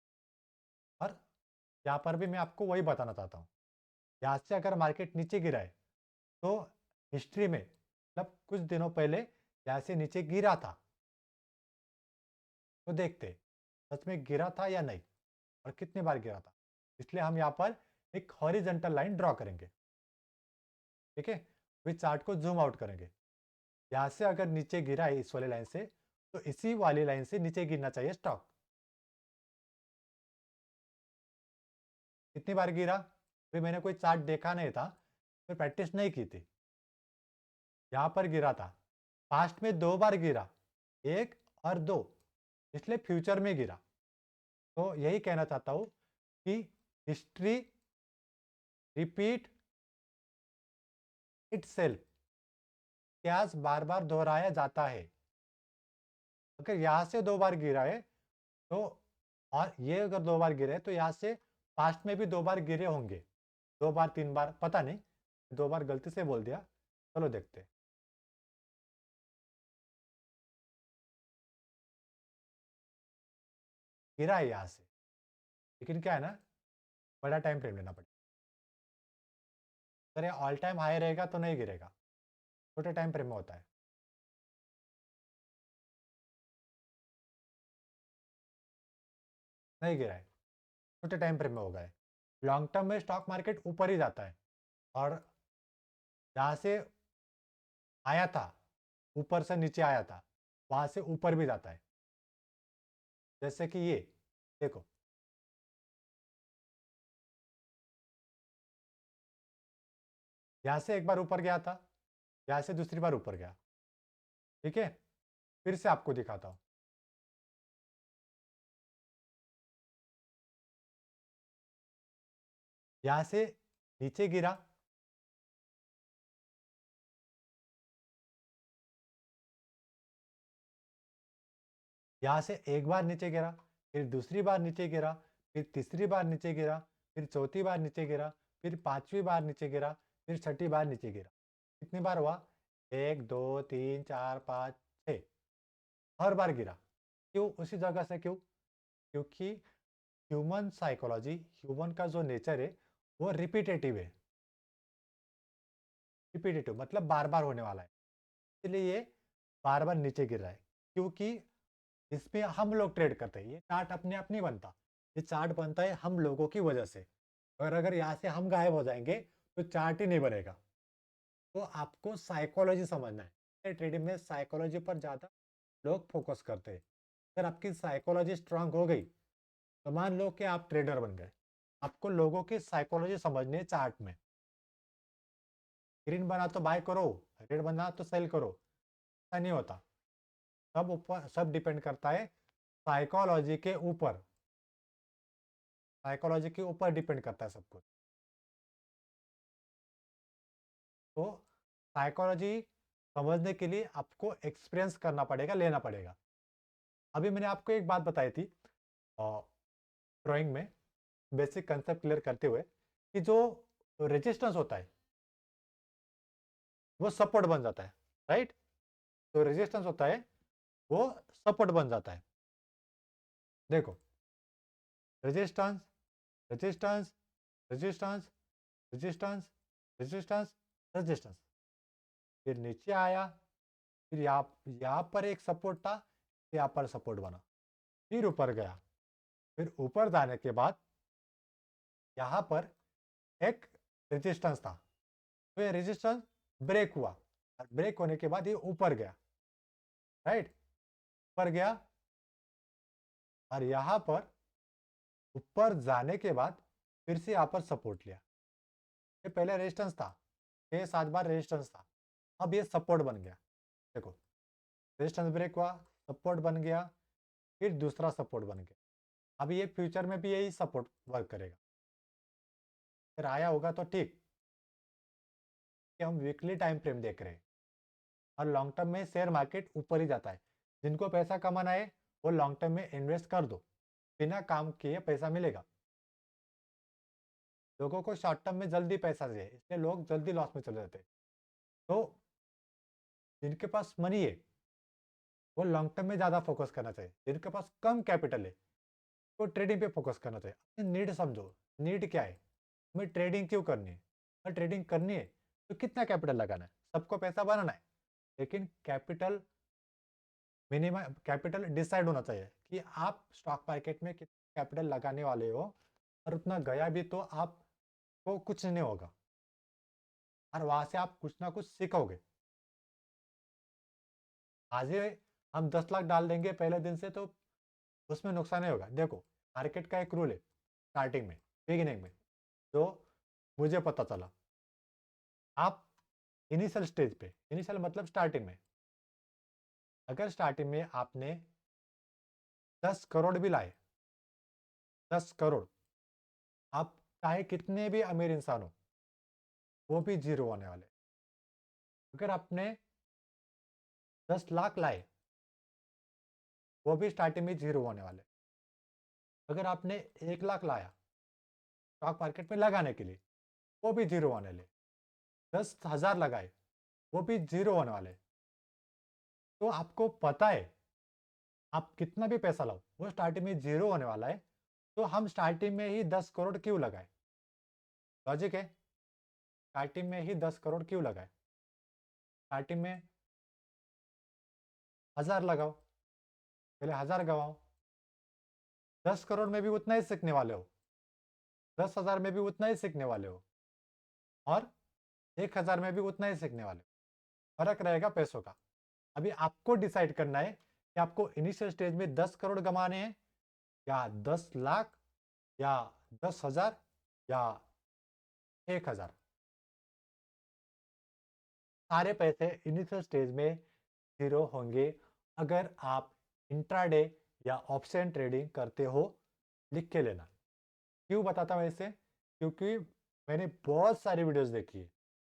और यहाँ पर भी मैं आपको वही बताना चाहता हूँ, यहाँ से अगर मार्केट नीचे गिरा है तो हिस्ट्री में मतलब कुछ दिनों पहले यहाँ से नीचे गिरा था, तो देखते सच में गिरा था या नहीं और कितनी बार गिरा था। इसलिए हम यहाँ पर एक हॉरिजेंटल लाइन ड्रॉ करेंगे। ठीक है, फिर चार्ट को जूम आउट करेंगे। यहाँ से अगर नीचे गिरा है इस वाली लाइन से, तो इसी वाली लाइन से नीचे गिरना चाहिए स्टॉक। कितनी बार गिरा, फिर मैंने कोई चार्ट देखा नहीं था, फिर प्रैक्टिस नहीं की थी। यहाँ पर गिरा था, पास्ट में 2 बार गिरा, 1 और 2, इसलिए फ्यूचर में गिरा। तो यही कहना चाहता हूँ कि हिस्ट्री रिपीट इटसेल्फ, इतिहास बार बार दोहराया जाता है। अगर यहाँ से 2 बार गिरा है तो, और ये अगर 2 बार गिरे तो यहाँ से पास्ट में भी 2 बार गिरे होंगे, 2 बार 3 बार पता नहीं, 2 बार गलती से बोल दिया। चलो देखते हैं। गिरा है यहाँ से, लेकिन क्या है ना, बड़ा टाइम फ्रेम लेना पड़ेगा। अगर ये ऑल टाइम हाई रहेगा तो नहीं गिरेगा, छोटे टाइम फ्रेम में होता है। नहीं गिरा है, छोटे टाइम फ्रेम में होगा। लॉन्ग टर्म में स्टॉक मार्केट ऊपर ही जाता है, और जहाँ से आया था, ऊपर से नीचे आया था, वहाँ से ऊपर भी जाता है। जैसे कि ये देखो, यहाँ से एक बार ऊपर गया था, यहाँ से दूसरी बार ऊपर गया। ठीक है, फिर से आपको दिखाता हूँ। यहाँ से नीचे गिरा, यहाँ से एक बार नीचे गिरा, फिर दूसरी बार नीचे गिरा, फिर तीसरी बार नीचे गिरा, फिर चौथी बार नीचे गिरा, फिर पांचवी बार नीचे गिरा, फिर छठी बार नीचे गिरा। कितनी बार हुआ, 1 2 3 4 5 6, हर बार गिरा। क्यों, उसी जगह से क्यों, क्योंकि ह्यूमन साइकोलॉजी, ह्यूमन का जो नेचर है वो रिपीटेटिव है। रिपीटेटिव मतलब बार बार होने वाला है, इसलिए ये बार बार नीचे गिर रहा है। क्योंकि इसमें हम लोग ट्रेड करते हैं, ये चार्ट अपने आप नहीं बनता, ये चार्ट बनता है हम लोगों की वजह से। और अगर यहाँ से हम गायब हो जाएंगे तो चार्ट ही नहीं बनेगा। तो आपको साइकोलॉजी समझना है, ट्रेडिंग में साइकोलॉजी पर ज़्यादा लोग फोकस करते हैं। अगर आपकी साइकोलॉजी स्ट्रांग हो गई तो मान लो कि आप ट्रेडर बन गए, आपको लोगों की साइकोलॉजी समझनी है चार्ट में। ग्रीन बना तो बाय करो, रेड बना तो सेल करो, ऐसा नहीं होता। सब ऊपर, सब डिपेंड करता है साइकोलॉजी के ऊपर, साइकोलॉजी के ऊपर डिपेंड करता है सब कुछ। तो साइकोलॉजी समझने के लिए आपको एक्सपीरियंस करना पड़ेगा, लेना पड़ेगा। अभी मैंने आपको एक बात बताई थी ड्राइंग में, बेसिक कंसेप्ट क्लियर करते हुए, कि जो रेजिस्टेंस होता है वो सपोर्ट बन जाता है, राइट। जो रेजिस्टेंस होता है वो सपोर्ट बन जाता है। देखो, resistance, resistance, resistance, resistance, resistance, resistance, फिर नीचे आया, फिर यहाँ पर एक सपोर्ट था, यहाँ पर सपोर्ट बना, फिर ऊपर गया, फिर ऊपर जाने के बाद यहाँ पर एक रेजिस्टेंस था, तो ये रेजिस्टेंस ब्रेक हुआ, और ब्रेक होने के बाद ये ऊपर गया, राइट, ऊपर गया, और यहाँ पर ऊपर जाने के बाद फिर से यहाँ पर सपोर्ट लिया। ये पहले रेजिस्टेंस था, 6 7 बार रेजिस्टेंस था, अब ये सपोर्ट बन गया। देखो, रेजिस्टेंस ब्रेक हुआ, सपोर्ट बन गया, फिर दूसरा सपोर्ट बन गया। अब ये फ्यूचर में भी यही सपोर्ट वर्क करेगा। फिर आया होगा तो ठीक, कि हम वीकली टाइम फ्रेम देख रहे हैं, और लॉन्ग टर्म में शेयर मार्केट ऊपर ही जाता है। जिनको पैसा कमाना है वो लॉन्ग टर्म में इन्वेस्ट कर दो, बिना काम किए पैसा मिलेगा। लोगों को शॉर्ट टर्म में जल्दी पैसा चाहिए, इसलिए लोग जल्दी लॉस में चले जाते हैं। तो जिनके पास मनी है वो लॉन्ग टर्म में ज़्यादा फोकस करना चाहिए। जिनके पास कम कैपिटल है वो ट्रेडिंग पे फोकस करना चाहिए। अपनी नीड समझो, नीड क्या है, हमें ट्रेडिंग क्यों करनी है। अगर ट्रेडिंग करनी है तो कितना कैपिटल लगाना है, सबको पैसा बनाना है, लेकिन कैपिटल मिनिमम कैपिटल डिसाइड होना चाहिए कि आप स्टॉक मार्केट में कितना कैपिटल लगाने वाले हो, और उतना गया भी तो आपको कुछ नहीं होगा, और वहां से आप कुछ ना कुछ सीखोगे। आज ही हम 10 लाख डाल देंगे पहले दिन से तो उसमें नुकसान नहीं होगा। देखो, मार्केट का एक रूल है स्टार्टिंग में, बिगिनिंग में, जो मुझे पता चला। आप इनिशियल स्टेज पे, इनिशियल मतलब स्टार्टिंग में, अगर स्टार्टिंग में आपने 10 करोड़ भी लाए, 10 करोड़, आप चाहे कितने भी अमीर इंसान हो वो भी जीरो होने वाले। अगर आपने 10 लाख लाए वो भी स्टार्टिंग में जीरो होने वाले। अगर आपने 1 लाख लाया स्टॉक मार्केट में लगाने के लिए वो भी जीरो होने वाले। 10,000 लगाए वो भी जीरो होने वाले। तो आपको पता है आप कितना भी पैसा लाओ वो स्टार्टिंग में जीरो होने वाला है, तो हम स्टार्टिंग में ही 10 करोड़ क्यों लगाए। लॉजिक है, स्टार्टिंग में ही 10 करोड़ क्यों लगाए। स्टार्टिंग में 1000 लगाओ, पहले 1000 गवाओ, 10 करोड़ में भी उतना ही सीखने वाले हो, 10,000 में भी उतना ही सीखने वाले हो, और 1,000 में भी उतना ही सीखने वाले हो। फर्क रहेगा पैसों का। अभी आपको डिसाइड करना है कि आपको इनिशियल स्टेज में 10 करोड़ कमाने हैं, या 10 लाख, या 10,000, या 1,000। सारे पैसे इनिशियल स्टेज में जीरो होंगे अगर आप इंट्राडे या ऑप्शन ट्रेडिंग करते हो। लिख के लेना। क्यों बताता हूँ ऐसे, क्योंकि मैंने बहुत सारी वीडियोस देखी है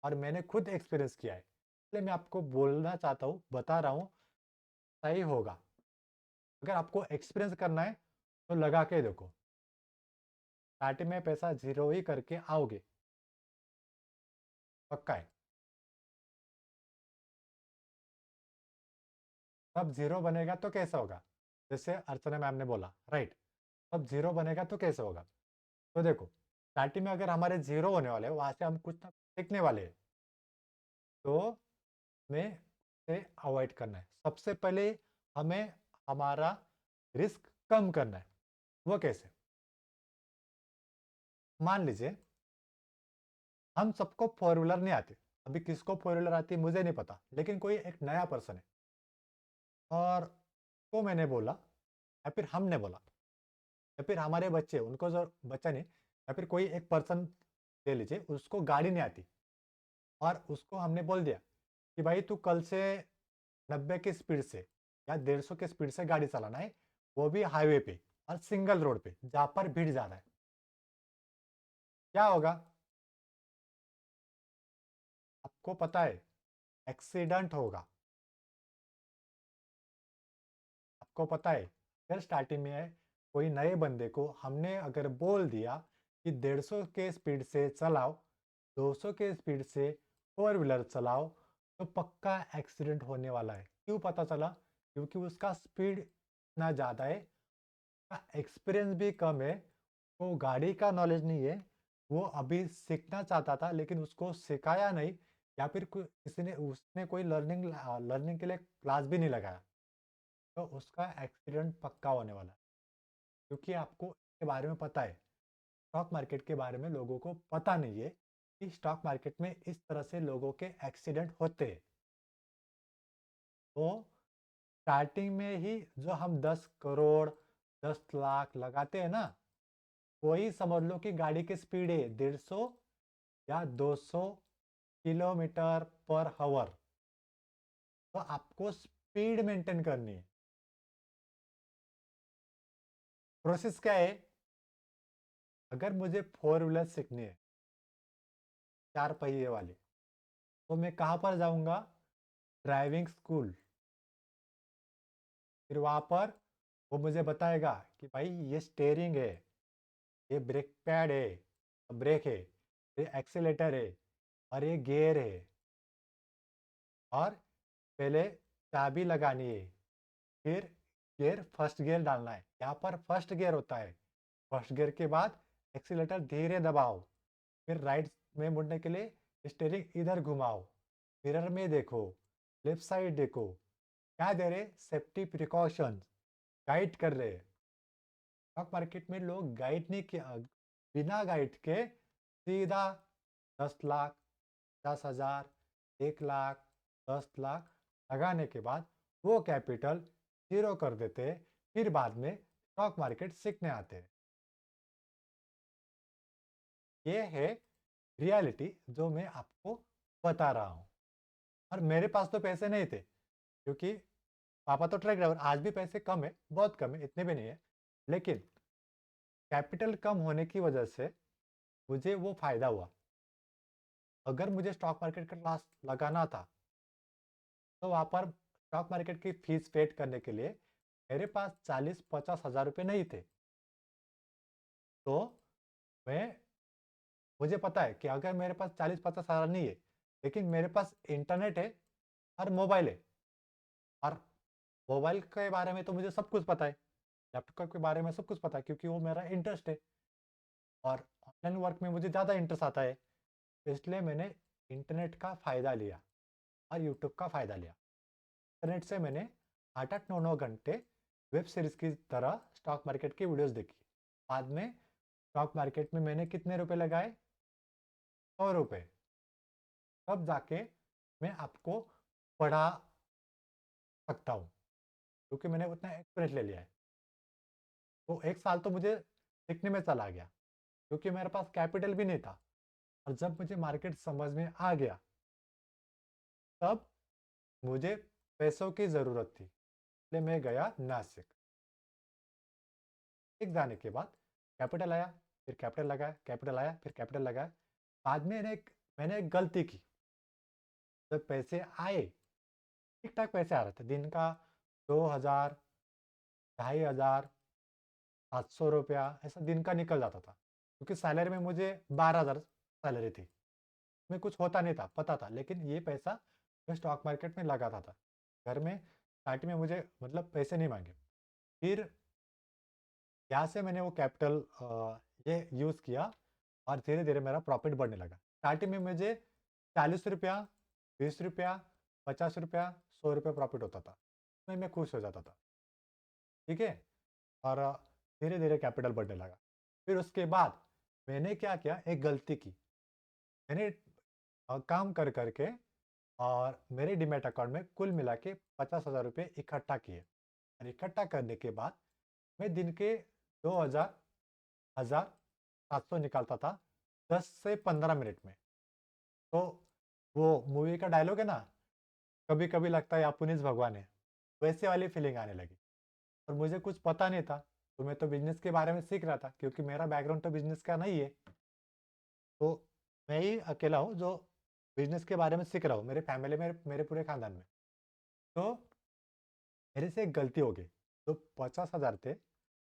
और मैंने खुद एक्सपीरियंस किया है, इसलिए मैं आपको बोलना चाहता हूँ, बता रहा हूँ, सही होगा। अगर आपको एक्सपीरियंस करना है तो लगा के देखो, स्टार्टिंग में पैसा जीरो ही करके आओगे, पक्का है। तब जीरो बनेगा तो कैसा होगा, जैसे अर्चना मैम ने बोला, राइट। तब जीरो बनेगा तो कैसे होगा। तो देखो, स्टार्टिंग में अगर हमारे जीरो होने वाले हैं वहां से हम कुछ ना सीखने वाले हैं, तो हमें से अवॉइड करना है। सबसे पहले हमें हमारा रिस्क कम करना है। वो कैसे, मान लीजिए हम सबको फोर व्हीलर नहीं आती। अभी किसको फोर व्हीलर आती है मुझे नहीं पता, लेकिन कोई एक नया पर्सन है और तो मैंने बोला, या फिर हमने बोला, या फिर हमारे बच्चे, उनको जो बच्चा नहीं, या फिर कोई एक पर्सन ले लीजिए, उसको गाड़ी नहीं आती, और उसको हमने बोल दिया कि भाई तू कल से 90 की स्पीड से या 150 की स्पीड से गाड़ी चलाना है, वो भी हाईवे पे और सिंगल रोड पे जहाँ पर भीड़ ज़्यादा है। क्या होगा, आपको पता है एक्सीडेंट होगा। आपको पता है अगर स्टार्टिंग में कोई नए बंदे को हमने अगर बोल दिया कि 150 के स्पीड से चलाओ, 200 के स्पीड से फोर व्हीलर चलाओ, तो पक्का एक्सीडेंट होने वाला है। क्यों पता चला, क्योंकि उसका स्पीड इतना ज़्यादा है, एक्सपीरियंस भी कम है, वो गाड़ी का नॉलेज नहीं है, वो अभी सीखना चाहता था लेकिन उसको सिखाया नहीं, या फिर किसी ने उसने कोई लर्निंग लर्निंग के लिए क्लास भी नहीं लगाया, तो उसका एक्सीडेंट पक्का होने वाला है। क्योंकि आपको इसके बारे में पता है, स्टॉक मार्केट के बारे में लोगों को पता नहीं है कि स्टॉक मार्केट में इस तरह से लोगों के एक्सीडेंट होते हैं। तो स्टार्टिंग में ही जो हम 10 करोड़ 10 लाख लगाते हैं ना, वही समझ लो कि गाड़ी की स्पीड है 150 या 200 किलोमीटर पर आवर। तो आपको स्पीड मेंटेन करनी है। प्रोसेस क्या है, अगर मुझे फोर व्हीलर सीखनी है 4 पहिए वाली, तो मैं कहाँ पर जाऊँगा, ड्राइविंग स्कूल। फिर वहाँ पर वो मुझे बताएगा कि भाई ये स्टेयरिंग है, ये ब्रेक पैड है, ब्रेक है, ये एक्सीलेटर है और ये गियर है। और पहले चाबी लगानी है, फिर गियर फर्स्ट गियर डालना है। यहाँ पर फर्स्ट गियर होता है। फर्स्ट गियर के बाद एक्सीलेटर धीरे दबाओ, फिर राइट में मुड़ने के लिए स्टीयरिंग इधर घुमाओ, मिरर में देखो, लेफ्ट साइड देखो। क्या दे रहे? सेफ्टी प्रिकॉशंस, गाइड कर रहे। स्टॉक मार्केट में लोग गाइड नहीं किया, बिना गाइड के सीधा 10 लाख, 50,000, 1 लाख, 10 लाख लगाने के बाद वो कैपिटल जीरो कर देते हैं, फिर बाद में स्टॉक मार्केट सीखने आते हैं। ये है रियलिटी जो मैं आपको बता रहा हूँ। और मेरे पास तो पैसे नहीं थे, क्योंकि पापा तो ट्रक ड्राइवर, आज भी पैसे कम है, बहुत कम है, इतने भी नहीं है। लेकिन कैपिटल कम होने की वजह से मुझे वो फायदा हुआ। अगर मुझे स्टॉक मार्केट का क्लास लगाना था तो वहाँ पर स्टॉक मार्केट की फीस पेड करने के लिए मेरे पास 40-50 हज़ार रुपये नहीं थे। तो मैं मुझे पता है कि अगर मेरे पास 40-50 हज़ार नहीं है, लेकिन मेरे पास इंटरनेट है और मोबाइल है, और मोबाइल के बारे में तो मुझे सब कुछ पता है, लैपटॉप के बारे में सब कुछ पता है, क्योंकि वो मेरा इंटरेस्ट है और ऑनलाइन वर्क में मुझे ज़्यादा इंटरेस्ट आता है। इसलिए मैंने इंटरनेट का फ़ायदा लिया और यूट्यूब का फ़ायदा लिया। इंटरनेट से मैंने 8-8 9-9 घंटे वेब सीरीज़ की तरह स्टॉक मार्केट की वीडियोस देखी। बाद में स्टॉक मार्केट में मैंने कितने रुपए लगाए? 100 रुपये। तब जाके मैं आपको पढ़ा सकता हूँ, क्योंकि मैंने उतना एक्सपीरियंस ले लिया है। तो 1 साल तो मुझे सीखने में चला गया, क्योंकि मेरे पास कैपिटल भी नहीं था। और जब मुझे मार्केट समझ में आ गया, तब मुझे पैसों की ज़रूरत थी, इसलिए मैं गया नासिक। नासिक जाने के बाद कैपिटल आया, फिर कैपिटल लगाया, कैपिटल आया, फिर कैपिटल लगाया। बाद में मैंने एक गलती की। जब पैसे आए, ठीक ठाक पैसे आ रहे थे, दिन का 2,000, 2,500, 700 रुपया ऐसा दिन का निकल जाता था, क्योंकि सैलरी में मुझे 12,000 सैलरी थी। में कुछ होता नहीं था, पता था, लेकिन ये पैसा मैं स्टॉक मार्केट में लगाता था। घर में स्टार्टिंग में मुझे मतलब पैसे नहीं मांगे। फिर यहाँ से मैंने वो कैपिटल ये यूज़ किया और धीरे धीरे मेरा प्रॉफिट बढ़ने लगा। स्टार्टिंग में मुझे 40 रुपया, 20 रुपया, 50 रुपया, 100 रुपया प्रॉफिट होता था, उसमें मैं खुश हो जाता था। ठीक है। और धीरे धीरे कैपिटल बढ़ने लगा। फिर उसके बाद मैंने क्या किया, एक गलती की। मैंने काम कर करके और मेरे डीमैट अकाउंट में कुल मिला के 50,000 रुपये इकट्ठा किए। और इकट्ठा करने के बाद मैं दिन के 2,000, 1,700 निकालता था 10 से 15 मिनट में। तो वो मूवी का डायलॉग है ना, कभी कभी लगता है आप उन्नीस भगवान है, वैसे वाली फीलिंग आने लगी। और मुझे कुछ पता नहीं था, तो मैं तो बिजनेस के बारे में सीख रहा था, क्योंकि मेरा बैकग्राउंड तो बिजनेस का नहीं है। तो मैं ही अकेला हूँ जो बिजनेस के बारे में सीख रहा हूँ, मेरे फैमिली में, मेरे पूरे खानदान में। तो मेरे से एक गलती हो गई। तो 50,000 थे,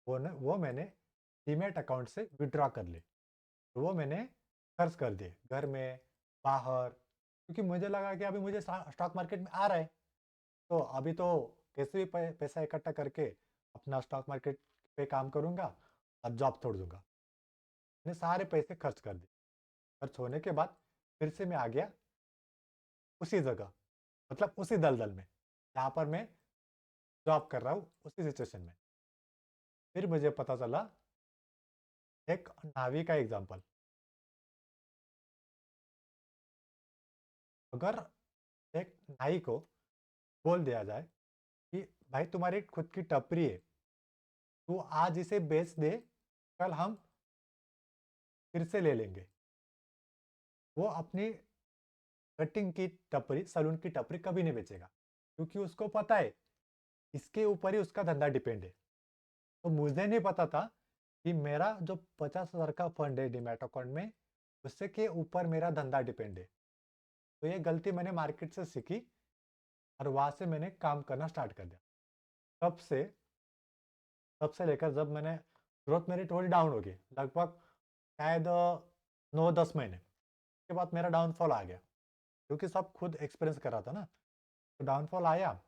वो मैंने डीमैट अकाउंट से विड्रॉ कर लिए। तो वो मैंने खर्च कर दिए घर में, बाहर, क्योंकि मुझे लगा कि अभी मुझे स्टॉक मार्केट में आ रहा है, तो अभी तो कैसे भी पैसा इकट्ठा करके अपना स्टॉक मार्केट पे काम करूँगा और जॉब छोड़ दूंगा। मैंने सारे पैसे खर्च कर दिए। खर्च होने के बाद फिर से मैं आ गया उसी जगह, मतलब उसी दलदल में जहाँ पर मैं जॉब कर रहा हूँ, उसी सिचुएशन में। फिर मुझे पता चला एक नावी का एग्जाम्पल। अगर एक नाई को बोल दिया जाए कि भाई तुम्हारी खुद की टपरी है, तू आज इसे बेच दे, कल हम फिर से ले लेंगे। वो अपनी कटिंग की टपरी, सलून की टपरी कभी नहीं बेचेगा, क्योंकि उसको पता है इसके ऊपर ही उसका धंधा डिपेंड है। तो मुझे नहीं पता था कि मेरा जो 50,000 का फंड है डीमैट अकाउंट में, उससे के ऊपर मेरा धंधा डिपेंड है। तो ये गलती मैंने मार्केट से सीखी और वहाँ से मैंने काम करना स्टार्ट कर दिया। तब से तब से लेकर जब मैंने ग्रोथ मेरी थोड़ी डाउन हो गई, लगभग शायद 9-10 महीने के बाद मेरा डाउनफॉल आ गया, क्योंकि सब खुद एक्सपीरियंस कर रहा था ना। तो डाउनफॉल आया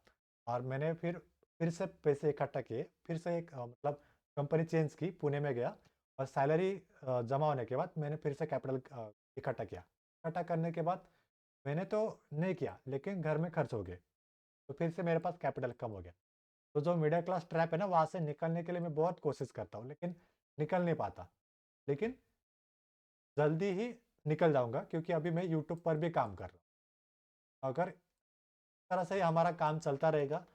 और मैंने फिर से पैसे इकट्ठा किए, फिर से एक मतलब कंपनी चेंज की, पुणे में गया और सैलरी जमा होने के बाद मैंने फिर से कैपिटल इकट्ठा किया। इकट्ठा करने के बाद मैंने तो नहीं किया, लेकिन घर में खर्च हो गए, तो फिर से मेरे पास कैपिटल कम हो गया। तो जो मिडिल क्लास ट्रैप है ना, वहाँ से निकलने के लिए मैं बहुत कोशिश करता हूँ, लेकिन निकल नहीं पाता। लेकिन जल्दी ही निकल जाऊँगा, क्योंकि अभी मैं यूट्यूब पर भी काम कर रहा हूँ। अगर इस तरह से ही हमारा काम चलता रहेगा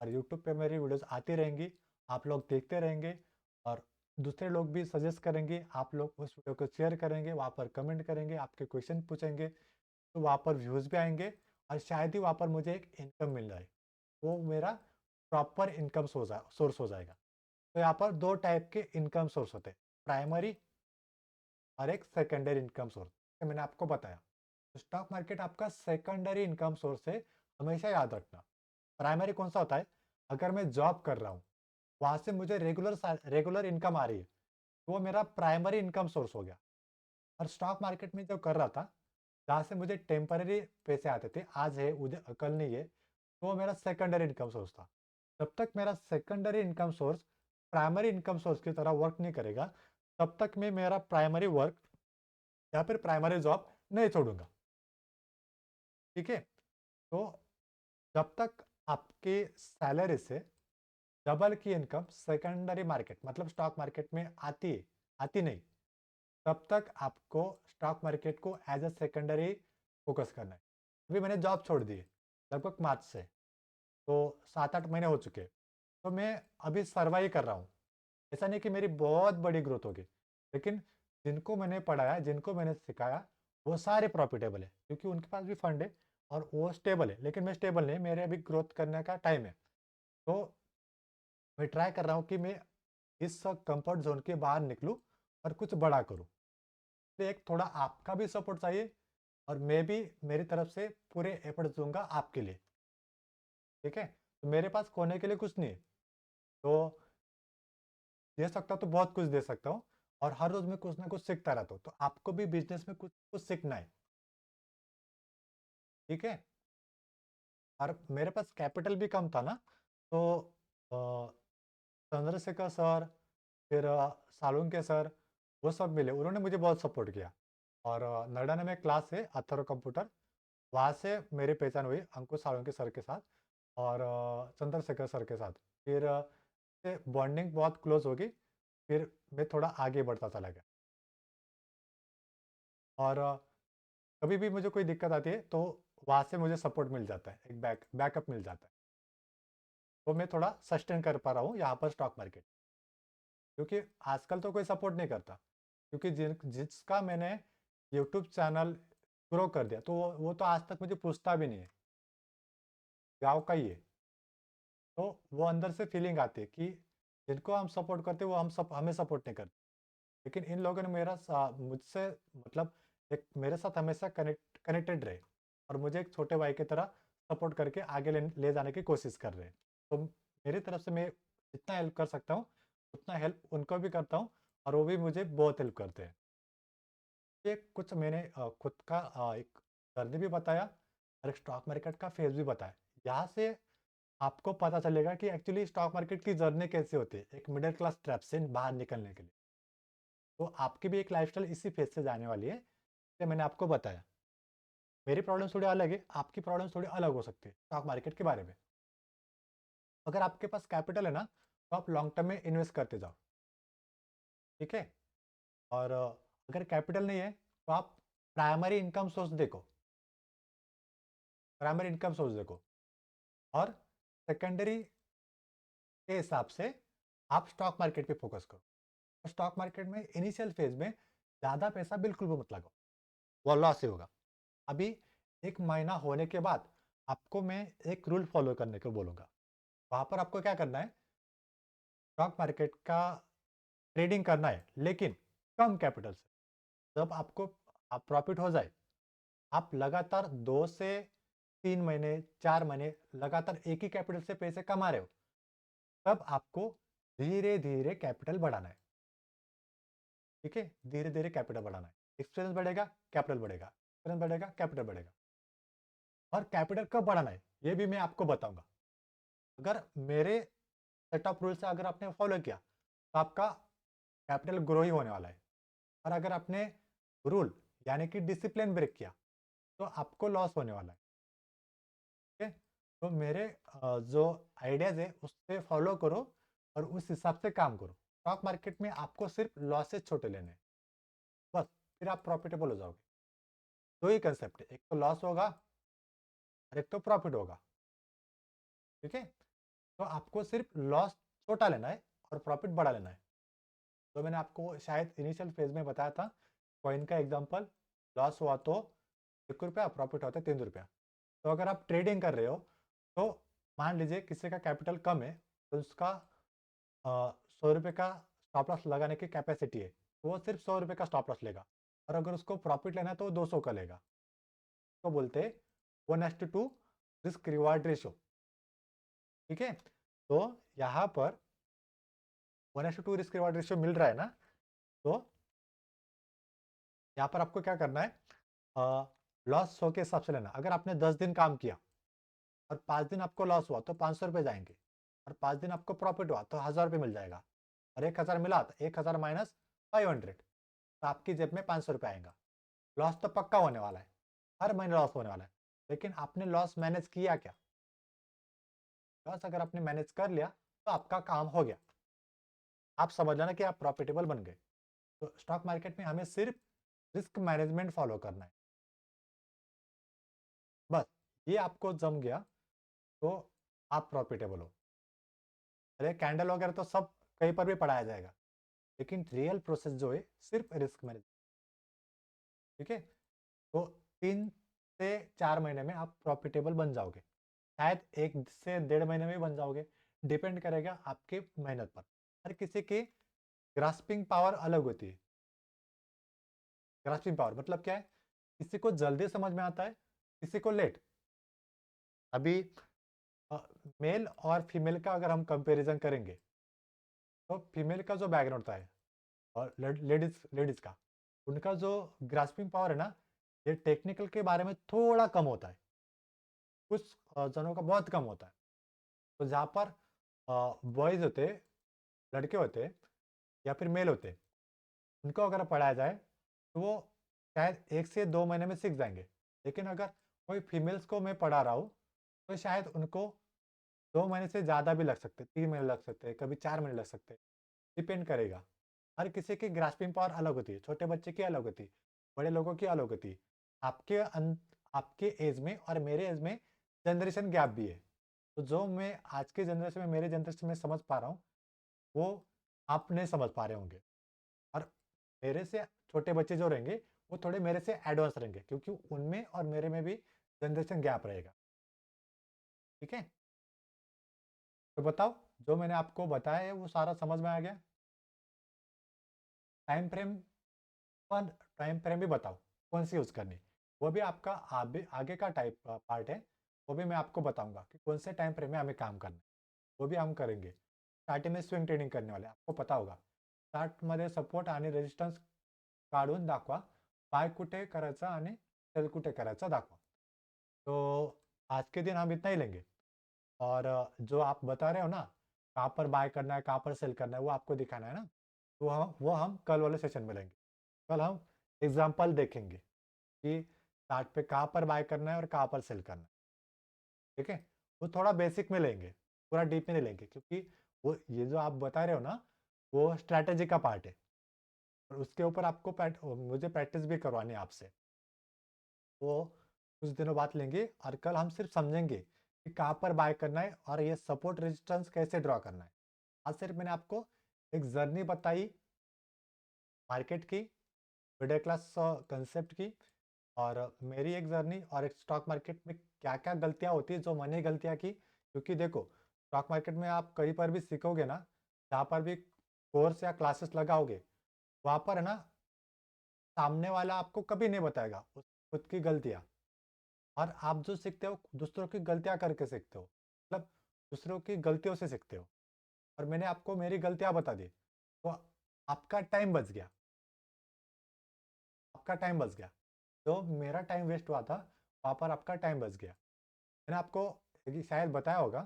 और यूट्यूब पे मेरी वीडियोस आती रहेंगी, आप लोग देखते रहेंगे और दूसरे लोग भी सजेस्ट करेंगे, आप लोग उस वीडियो को शेयर करेंगे, वहाँ पर कमेंट करेंगे, आपके क्वेश्चन पूछेंगे, तो वहाँ पर व्यूज़ भी आएंगे और शायद ही वहाँ पर मुझे एक इनकम मिल जाए, वो मेरा प्रॉपर इनकम सोर्स हो जाएगा। तो यहाँ पर दो टाइप के इनकम सोर्स होते हैं, प्राइमरी और एक सेकेंडरी इनकम सोर्स। मैंने आपको बताया, तो स्टॉक मार्केट आपका सेकेंडरी इनकम सोर्स है, हमेशा याद रखना। प्राइमरी कौन सा होता है? अगर मैं जॉब कर रहा हूँ, वहाँ से मुझे रेगुलर इनकम आ रही है, तो वो मेरा प्राइमरी इनकम सोर्स हो गया। और स्टॉक मार्केट में जो कर रहा था, जहाँ से मुझे टेम्पररी पैसे आते थे, आज है उधर कल नहीं है, तो वो मेरा सेकेंडरी इनकम सोर्स था। जब तक मेरा secondary income source primary income source की तरह वर्क नहीं करेगा, तब तक मैं मेरा प्राइमरी वर्क या फिर प्राइमरी जॉब नहीं छोड़ूंगा। ठीक है? तो जब तक आपके सैलरी से डबल की इनकम सेकेंडरी मार्केट मतलब स्टॉक मार्केट में आती नहीं, तब तक आपको स्टॉक मार्केट को एज अ सेकेंडरी फोकस करना है। अभी मैंने जॉब छोड़ दी है लगभग मार्च से, तो 7-8 महीने हो चुके हैं। तो मैं अभी सर्वाइव कर रहा हूँ। ऐसा नहीं कि मेरी बहुत बड़ी ग्रोथ होगी, लेकिन जिनको मैंने पढ़ाया, जिनको मैंने सिखाया, वो सारे प्रॉफिटेबल है, क्योंकि उनके पास भी फंड है और वो स्टेबल है। लेकिन मैं स्टेबल नहीं, मेरे अभी ग्रोथ करने का टाइम है। तो मैं ट्राई कर रहा हूँ कि मैं इस कंफर्ट जोन के बाहर निकलूँ और कुछ बड़ा करूँ। तो एक थोड़ा आपका भी सपोर्ट चाहिए और मैं भी मेरी तरफ से पूरे एफर्ट्स दूंगा आपके लिए। ठीक है? तो मेरे पास खोने के लिए कुछ नहीं है, तो दे सकता हूँ तो बहुत कुछ दे सकता हूँ, और हर रोज मैं कुछ ना कुछ सीखता रहता हूँ। तो आपको भी बिजनेस में कुछ कुछ सीखना है। ठीक है? और मेरे पास कैपिटल भी कम था ना, तो चंद्रशेखर सर, फिर सालुंके सर, वो सब मिले, उन्होंने मुझे बहुत सपोर्ट किया। और नोएडा में क्लास है अथर्व कंप्यूटर, वहाँ से मेरी पहचान हुई अंकुश सालुंके सर के साथ और चंद्रशेखर सर के साथ। फिर से बॉन्डिंग बहुत क्लोज होगी, फिर मैं थोड़ा आगे बढ़ता चला गया। और कभी भी मुझे कोई दिक्कत आती है, तो वहाँ से मुझे सपोर्ट मिल जाता है, एक बैकअप मिल जाता है। तो मैं थोड़ा सस्टेन कर पा रहा हूँ यहाँ पर स्टॉक मार्केट, क्योंकि आजकल तो कोई सपोर्ट नहीं करता, क्योंकि जिसका मैंने यूट्यूब चैनल ग्रो कर दिया, तो वो तो आज तक मुझे पूछता भी नहीं है, गाँव का ही है। तो वो अंदर से फीलिंग आती है कि जिनको हम सपोर्ट करते हैं, वो हमें सपोर्ट नहीं करते। लेकिन इन लोगों ने मुझसे मतलब एक मेरे साथ हमेशा कनेक्टेड रहे और मुझे एक छोटे भाई की तरह सपोर्ट करके आगे ले जाने की कोशिश कर रहे हैं। तो मेरी तरफ से मैं जितना हेल्प कर सकता हूँ, उतना हेल्प उनको भी करता हूँ, और वो भी मुझे बहुत हेल्प करते हैं। ये कुछ मैंने खुद का एक जर्नी भी बताया और एक स्टॉक मार्केट का फेज भी बताया। यहाँ से आपको पता चलेगा कि एक्चुअली स्टॉक मार्केट की जर्नी कैसे होती है एक मिडिल क्लास ट्रैप से बाहर निकलने के लिए। तो आपकी भी एक लाइफस्टाइल इसी फेज से जाने वाली है, जैसे मैंने आपको बताया। मेरी प्रॉब्लम थोड़ी अलग है, आपकी प्रॉब्लम थोड़ी अलग हो सकती है स्टॉक मार्केट के बारे में। अगर आपके पास कैपिटल है ना, तो आप लॉन्ग टर्म में इन्वेस्ट करते जाओ। ठीक है? और अगर कैपिटल नहीं है, तो आप प्राइमरी इनकम सोर्स देखो, प्राइमरी इनकम सोर्स देखो, और सेकेंडरी के हिसाब से आप स्टॉक मार्केट पे फोकस करो। और स्टॉक मार्केट में इनिशियल फेज में ज़्यादा पैसा बिल्कुल भी मत लगाओ, वो लॉस ही होगा। अभी 1 महीना होने के बाद आपको मैं एक रूल फॉलो करने को बोलूँगा। वहाँ पर आपको क्या करना है, स्टॉक मार्केट का ट्रेडिंग करना है, लेकिन कम कैपिटल से। जब आपको आप प्रॉफिट हो जाए, आप लगातार 2 से 3 महीने, 4 महीने लगातार एक ही कैपिटल से पैसे कमा रहे हो, तब आपको धीरे-धीरे कैपिटल बढ़ाना है। ठीक है? धीरे-धीरे कैपिटल बढ़ाना है। एक्सपीरियंस बढ़ेगा, कैपिटल बढ़ेगा, एक्सपीरियंस बढ़ेगा, कैपिटल बढ़ेगा। और कैपिटल कब बढ़ाना है ये भी मैं आपको बताऊंगा। अगर मेरे सेट ऑफ रूल से अगर आपने फॉलो किया तो आपका कैपिटल ग्रो ही होने वाला है। और अगर आपने रूल यानी कि डिसिप्लिन ब्रेक किया तो आपको लॉस होने वाला है। ठीक है, तो मेरे जो आइडियाज़ है उससे फॉलो करो और उस हिसाब से काम करो। स्टॉक मार्केट में आपको सिर्फ लॉसेस छोटे लेने हैं, बस, फिर आप प्रॉफिटेबल हो जाओगे। दो ही कंसेप्ट है, एक तो लॉस होगा और एक तो प्रॉफिट होगा। ठीक है, तो आपको सिर्फ लॉस छोटा लेना है और प्रॉफिट बड़ा लेना है। तो मैंने आपको शायद इनिशियल फेज में बताया था कॉइन का एग्जांपल, लॉस हुआ तो 1 रुपया, प्रॉफिट होता है 3 रुपया। तो अगर आप ट्रेडिंग कर रहे हो तो मान लीजिए किसी का कैपिटल कम है तो उसका 100 रुपये का स्टॉप लॉस लगाने की कैपेसिटी है, तो वो सिर्फ 100 रुपये का स्टॉप लॉस लेगा। और अगर उसको प्रॉफिट लेना है तो वो 200 का लेगा। तो बोलते हैं 1:2 रिस्क रिवार्ड रेशो। ठीक है, तो यहाँ पर 1:2 रिस्क रिवार्ड रेशियो मिल रहा है ना, तो यहाँ पर आपको क्या करना है, लॉस 100 के हिसाब से लेना। अगर आपने 10 दिन काम किया और 5 दिन आपको लॉस हुआ तो 500 रुपये जाएंगे, और 5 दिन आपको प्रॉफिट हुआ तो 1000 रुपये मिल जाएगा। और 1000 मिला तो 1000 माइनस 500, तो आपकी जेब में 500 रुपये आएगा। लॉस तो पक्का होने वाला है, हर महीने लॉस होने वाला है, लेकिन आपने लॉस मैनेज किया क्या? लॉस अगर आपने मैनेज कर लिया तो आपका काम हो गया, आप समझ लेना कि आप प्रॉफिटेबल बन गए। तो स्टॉक मार्केट में हमें सिर्फ रिस्क मैनेजमेंट फॉलो करना है, बस। ये आपको जम गया तो आप प्रॉफिटेबल हो। अरे कैंडल वगैरह तो सब कहीं पर भी पढ़ाया जाएगा, लेकिन रियल प्रोसेस जो है सिर्फ रिस्क मैनेजमेंट। ठीक है, तो 3 से 4 महीने में आप प्रॉफिटेबल बन जाओगे, शायद 1 से 1.5 महीने में बन जाओगे, डिपेंड करेगा आपके मेहनत पर। हर किसी की ग्रास्पिंग पावर अलग होती है। ग्रास्पिंग पावर मतलब क्या है? किसी को जल्दी समझ में आता है, किसी को लेट। अभी मेल और फीमेल का अगर हम कंपैरिजन करेंगे तो फीमेल का जो बैकग्राउंड होता है और लेडीज लेडीज का, उनका जो ग्रास्पिंग पावर है ना, ये टेक्निकल के बारे में थोड़ा कम होता है, कुछ जनों का बहुत कम होता है। तो जहाँ पर बॉयज़ होते, लड़के होते या फिर मेल होते, उनको अगर पढ़ाया जाए तो वो शायद 1 से 2 महीने में सीख जाएंगे। लेकिन अगर कोई फीमेल्स को मैं पढ़ा रहा हूँ तो शायद उनको 2 महीने से ज़्यादा भी लग सकते, 3 महीने लग सकते, कभी 4 महीने लग सकते, डिपेंड करेगा। हर किसी की ग्रास्पिंग पावर अलग होती है, छोटे बच्चे की अलग होती है, बड़े लोगों की अलग होती है। आपके एज में और मेरे एज में जनरेशन गैप भी है। तो जो मैं आज के जनरेशन में, मेरे जनरेशन में समझ पा रहा हूँ, वो आप नहीं समझ पा रहे होंगे। और मेरे से छोटे बच्चे जो रहेंगे वो थोड़े मेरे से एडवांस रहेंगे, क्योंकि उनमें और मेरे में भी जनरेशन गैप रहेगा। ठीक है, तो बताओ, जो मैंने आपको बताया है वो सारा समझ में आ गया? टाइम फ्रेम, और टाइम फ्रेम भी बताओ कौन सी यूज़ करनी, वो भी आपका आगे का टाइप पार्ट है। वो भी मैं आपको बताऊंगा कि कौन से टाइम फ्रेम में हमें काम करना है, वो भी हम करेंगे। स्टार्टिंग में स्विंग ट्रेडिंग करने वाले, आपको पता होगा चार्टमध्ये सपोर्ट आणि रेजिस्टन्स काढून दाखवा, बाय कुठे करायचा आणि सेल कुठे करायचा दाखवा। तो आज के दिन हम इतना ही लेंगे। और जो आप बता रहे हो ना, कहाँ पर बाय करना है, कहाँ पर सेल करना है, वो आपको दिखाना है ना, तो वो हम कल वाले सेशन में लेंगे। कल हम एग्जाम्पल देखेंगे कि चार्ट पे कहाँ पर बाय करना है और कहाँ पर सेल करना है। ठीक है, वो थोड़ा बेसिक में लेंगे, पूरा डीप में नहीं लेंगे, क्योंकि वो ये जो आप बता रहे हो ना, वो स्ट्रैटेजी का पार्ट है, और उसके ऊपर आपको मुझे प्रैक्टिस भी करवानी है आपसे। वो कुछ दिनों बाद लेंगे, और कल हम सिर्फ समझेंगे कि कहाँ पर बाय करना है और ये सपोर्ट रेजिस्टेंस कैसे ड्रॉ करना है। आज सिर्फ मैंने आपको एक जर्नी बताई मार्केट की, मिडिल क्लास कंसेप्ट की, और मेरी एक जर्नी, और एक स्टॉक मार्केट में क्या क्या गलतियाँ होती है जो मैंने गलतियाँ की। क्योंकि देखो, स्टॉक मार्केट में आप कहीं पर भी सीखोगे ना, जहाँ पर भी कोर्स या क्लासेस लगाओगे, वहाँ पर है ना, सामने वाला आपको कभी नहीं बताएगा खुद की गलतियाँ। और आप जो सीखते हो दूसरों की गलतियाँ करके सीखते हो, मतलब दूसरों की गलतियों से सीखते हो। और मैंने आपको मेरी गलतियाँ बता दी, तो आपका टाइम बच गया। आपका टाइम बच गया। जो मेरा टाइम वेस्ट हुआ था वहाँ पर आपका टाइम बच गया। मैंने आपको शायद बताया होगा,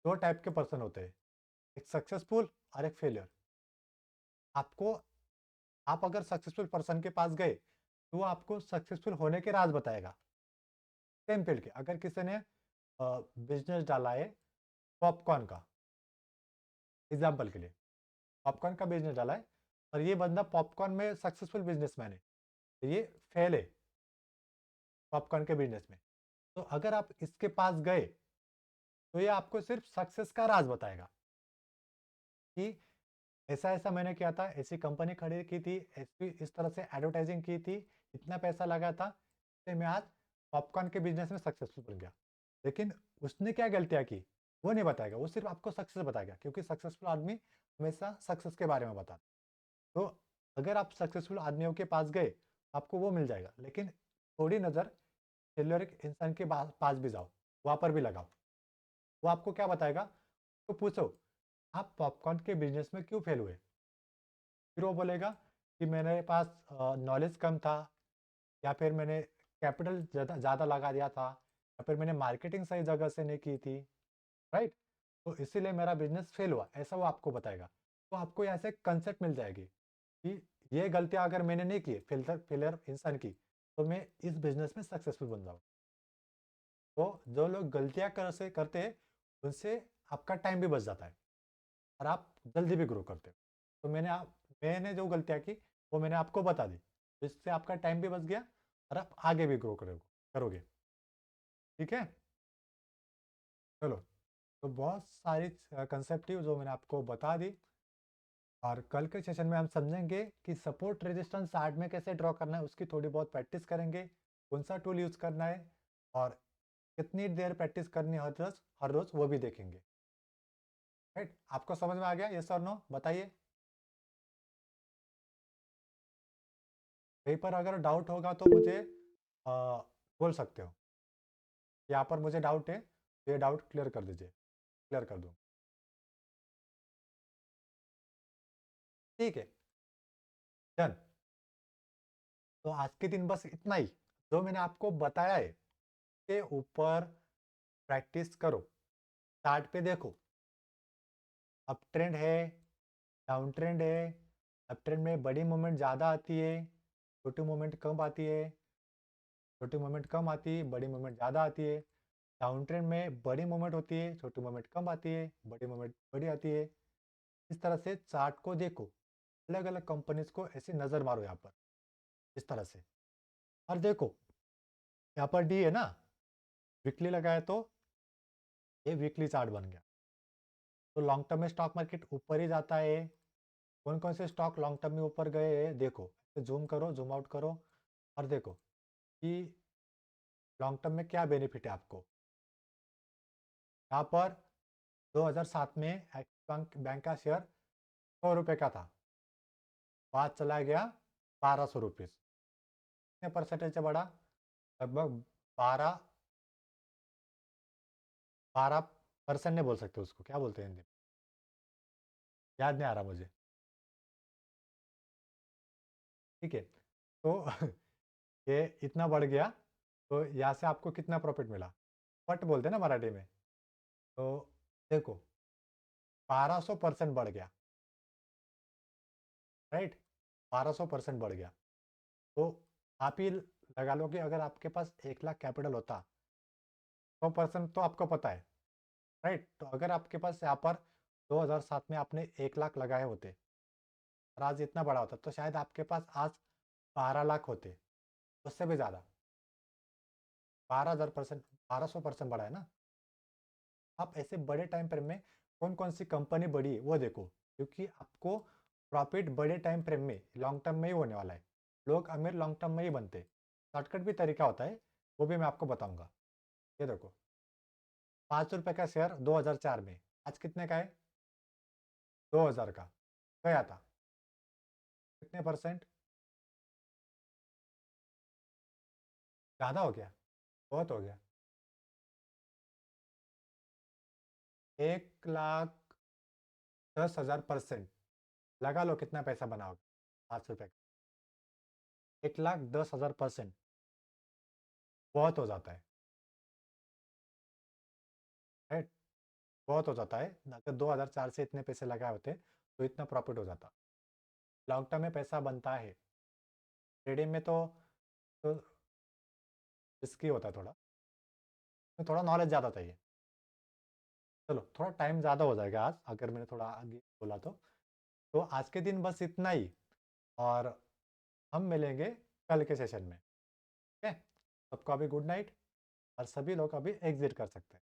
दो टाइप के पर्सन होते हैं, एक सक्सेसफुल और एक फेलियर। आपको आप अगर सक्सेसफुल पर्सन के पास गए तो वो आपको सक्सेसफुल होने के राज बताएगा। सेम फील्ड के अगर किसी ने बिजनेस डाला है पॉपकॉर्न का, एग्जाम्पल के लिए पॉपकॉर्न का बिजनेस डाला है और ये बंदा पॉपकॉर्न में सक्सेसफुल बिजनेसमैन है, तो ये फेल है पॉपकॉर्न के बिजनेस में। तो अगर आप इसके पास गए तो ये आपको सिर्फ सक्सेस का राज बताएगा कि ऐसा ऐसा मैंने किया था, ऐसी कंपनी खड़ी की थी, ऐसी इस तरह से एडवर्टाइजिंग की थी, इतना पैसा लगा था, तो मैं आज पॉपकॉर्न के बिजनेस में सक्सेसफुल बन गया। लेकिन उसने क्या गलतियाँ की वो नहीं बताएगा, वो सिर्फ आपको सक्सेस बताएगा, क्योंकि सक्सेसफुल आदमी हमेशा सक्सेस के बारे में बताता। तो अगर आप सक्सेसफुल आदमियों के पास गए आपको वो मिल जाएगा, लेकिन थोड़ी नज़र फेल्योर इंसान के पास भी जाओ, वहाँ पर भी लगाओ। वो आपको क्या बताएगा, तो पूछो आप पॉपकॉर्न के बिजनेस में क्यों फेल हुए। फिर वो बोलेगा कि मेरे पास नॉलेज कम था, या फिर मैंने कैपिटल ज़्यादा लगा दिया था, या फिर मैंने मार्केटिंग सही जगह से नहीं की थी, राइट। तो इसीलिए मेरा बिजनेस फेल हुआ, ऐसा वो आपको बताएगा। तो आपको यहाँ से कंसेप्ट मिल जाएगी कि ये गलतियाँ अगर मैंने नहीं की, फेलियर इंसान की, तो मैं इस बिजनेस में सक्सेसफुल बन जाऊँ। तो जो लोग गलतियाँ करते हैं उनसे आपका टाइम भी बच जाता है और आप जल्दी भी ग्रो करते हो। तो मैंने जो गलतियाँ की वो मैंने आपको बता दी, जिससे आपका टाइम भी बच गया और आप आगे भी ग्रो करोगे। ठीक है, चलो। तो बहुत सारी कंसेप्ट थी जो मैंने आपको बता दी, और कल के सेशन में हम समझेंगे कि सपोर्ट रेजिस्टेंस चार्ट में कैसे ड्रॉ करना है, उसकी थोड़ी बहुत प्रैक्टिस करेंगे, कौन सा टूल यूज़ करना है और कितनी देर प्रैक्टिस करनी है हर रोज़ वो भी देखेंगे। राइट, आपको समझ में आ गया, यस और नो बताइए। कहीं पर अगर डाउट होगा तो मुझे बोल सकते हो, यहाँ पर मुझे डाउट है, ये डाउट क्लियर कर दीजिए, क्लियर कर दूँ। ठीक है, डन। तो आज के दिन बस इतना ही, जो मैंने आपको बताया है के ऊपर प्रैक्टिस करो। चार्ट पे देखो, अप ट्रेंड है, डाउन ट्रेंड है। अप ट्रेंड में बड़ी मूवमेंट ज़्यादा आती है, छोटी मूवमेंट कम आती है, छोटी मूवमेंट कम आती है, बड़ी मूवमेंट ज़्यादा आती है। डाउन ट्रेंड में बड़ी मूवमेंट होती है, छोटी मूवमेंट कम आती है, बड़ी मूवमेंट बड़ी आती है। इस तरह से चार्ट को देखो, अलग अलग कंपनीज को ऐसे नज़र मारो यहाँ पर, इस तरह से। और देखो यहाँ पर डी है ना, वीकली लगाया तो ये वीकली चार्ट बन गया। तो लॉन्ग टर्म में स्टॉक मार्केट ऊपर ही जाता है। कौन कौन से स्टॉक लॉन्ग टर्म में ऊपर गए हैं देखो, जूम करो, जूम आउट करो और देखो कि लॉन्ग टर्म में क्या बेनिफिट है आपको। यहाँ पर 2007 में एक्सिस बैंक का शेयर 100 रुपये का था, बाद चला गया 1200 रुपये। कितने परसेंटेज से बढ़ा, लगभग 12% नहीं बोल सकते, उसको क्या बोलते हैं हिंदी में, याद नहीं आ रहा मुझे। ठीक है, तो ये इतना बढ़ गया, तो यहाँ से आपको कितना प्रॉफिट मिला, पट बोलते हैं ना मराठी में। तो देखो 1200% बढ़ गया, राइट, 1200% बढ़ गया। तो आप ही लगा लो कि अगर आपके पास 1 लाख कैपिटल होता, 100% तो आपको पता है, राइट। तो अगर आपके पास यहाँ पर 2007 में आपने 1 लाख लगाए होते और आज इतना बड़ा होता, तो शायद आपके पास आज 12 लाख होते, उससे भी ज़्यादा। 12,000%, 1200% बढ़ा है ना। आप ऐसे बड़े टाइम फ्रेम में कौन कौन सी कंपनी बड़ी है वो देखो, क्योंकि आपको प्रॉफिट बड़े टाइम फ्रेम में लॉन्ग टर्म में ही होने वाला है। लोग अमीर लॉन्ग टर्म में ही बनते हैं। शॉर्टकट भी तरीका होता है, वो भी मैं आपको बताऊंगा। ये देखो, 5 रुपये का शेयर 2004 में आज कितने का है, 2000 का गया था, कितने परसेंट, ज़्यादा हो गया, बहुत हो गया, 1,10,000%। लगा लो कितना पैसा बनाओगे, 5 रुपये का। 1,10,000% बहुत हो जाता है, राइट? बहुत हो जाता है। अगर 2004 से इतने पैसे लगाए होते तो इतना प्रॉफिट हो जाता। लॉन्ग टर्म में पैसा बनता है, ट्रेडिंग में तो रिस्की होता है थोड़ा, तो थोड़ा नॉलेज ज़्यादा चाहिए। चलो थोड़ा टाइम ज़्यादा हो जाएगा आज, अगर मैंने थोड़ा आगे बोला तो आज के दिन बस इतना ही, और हम मिलेंगे कल के सेशन में। ओके, सबको अभी गुड नाइट, और सभी लोग अभी एग्जिट कर सकते हैं।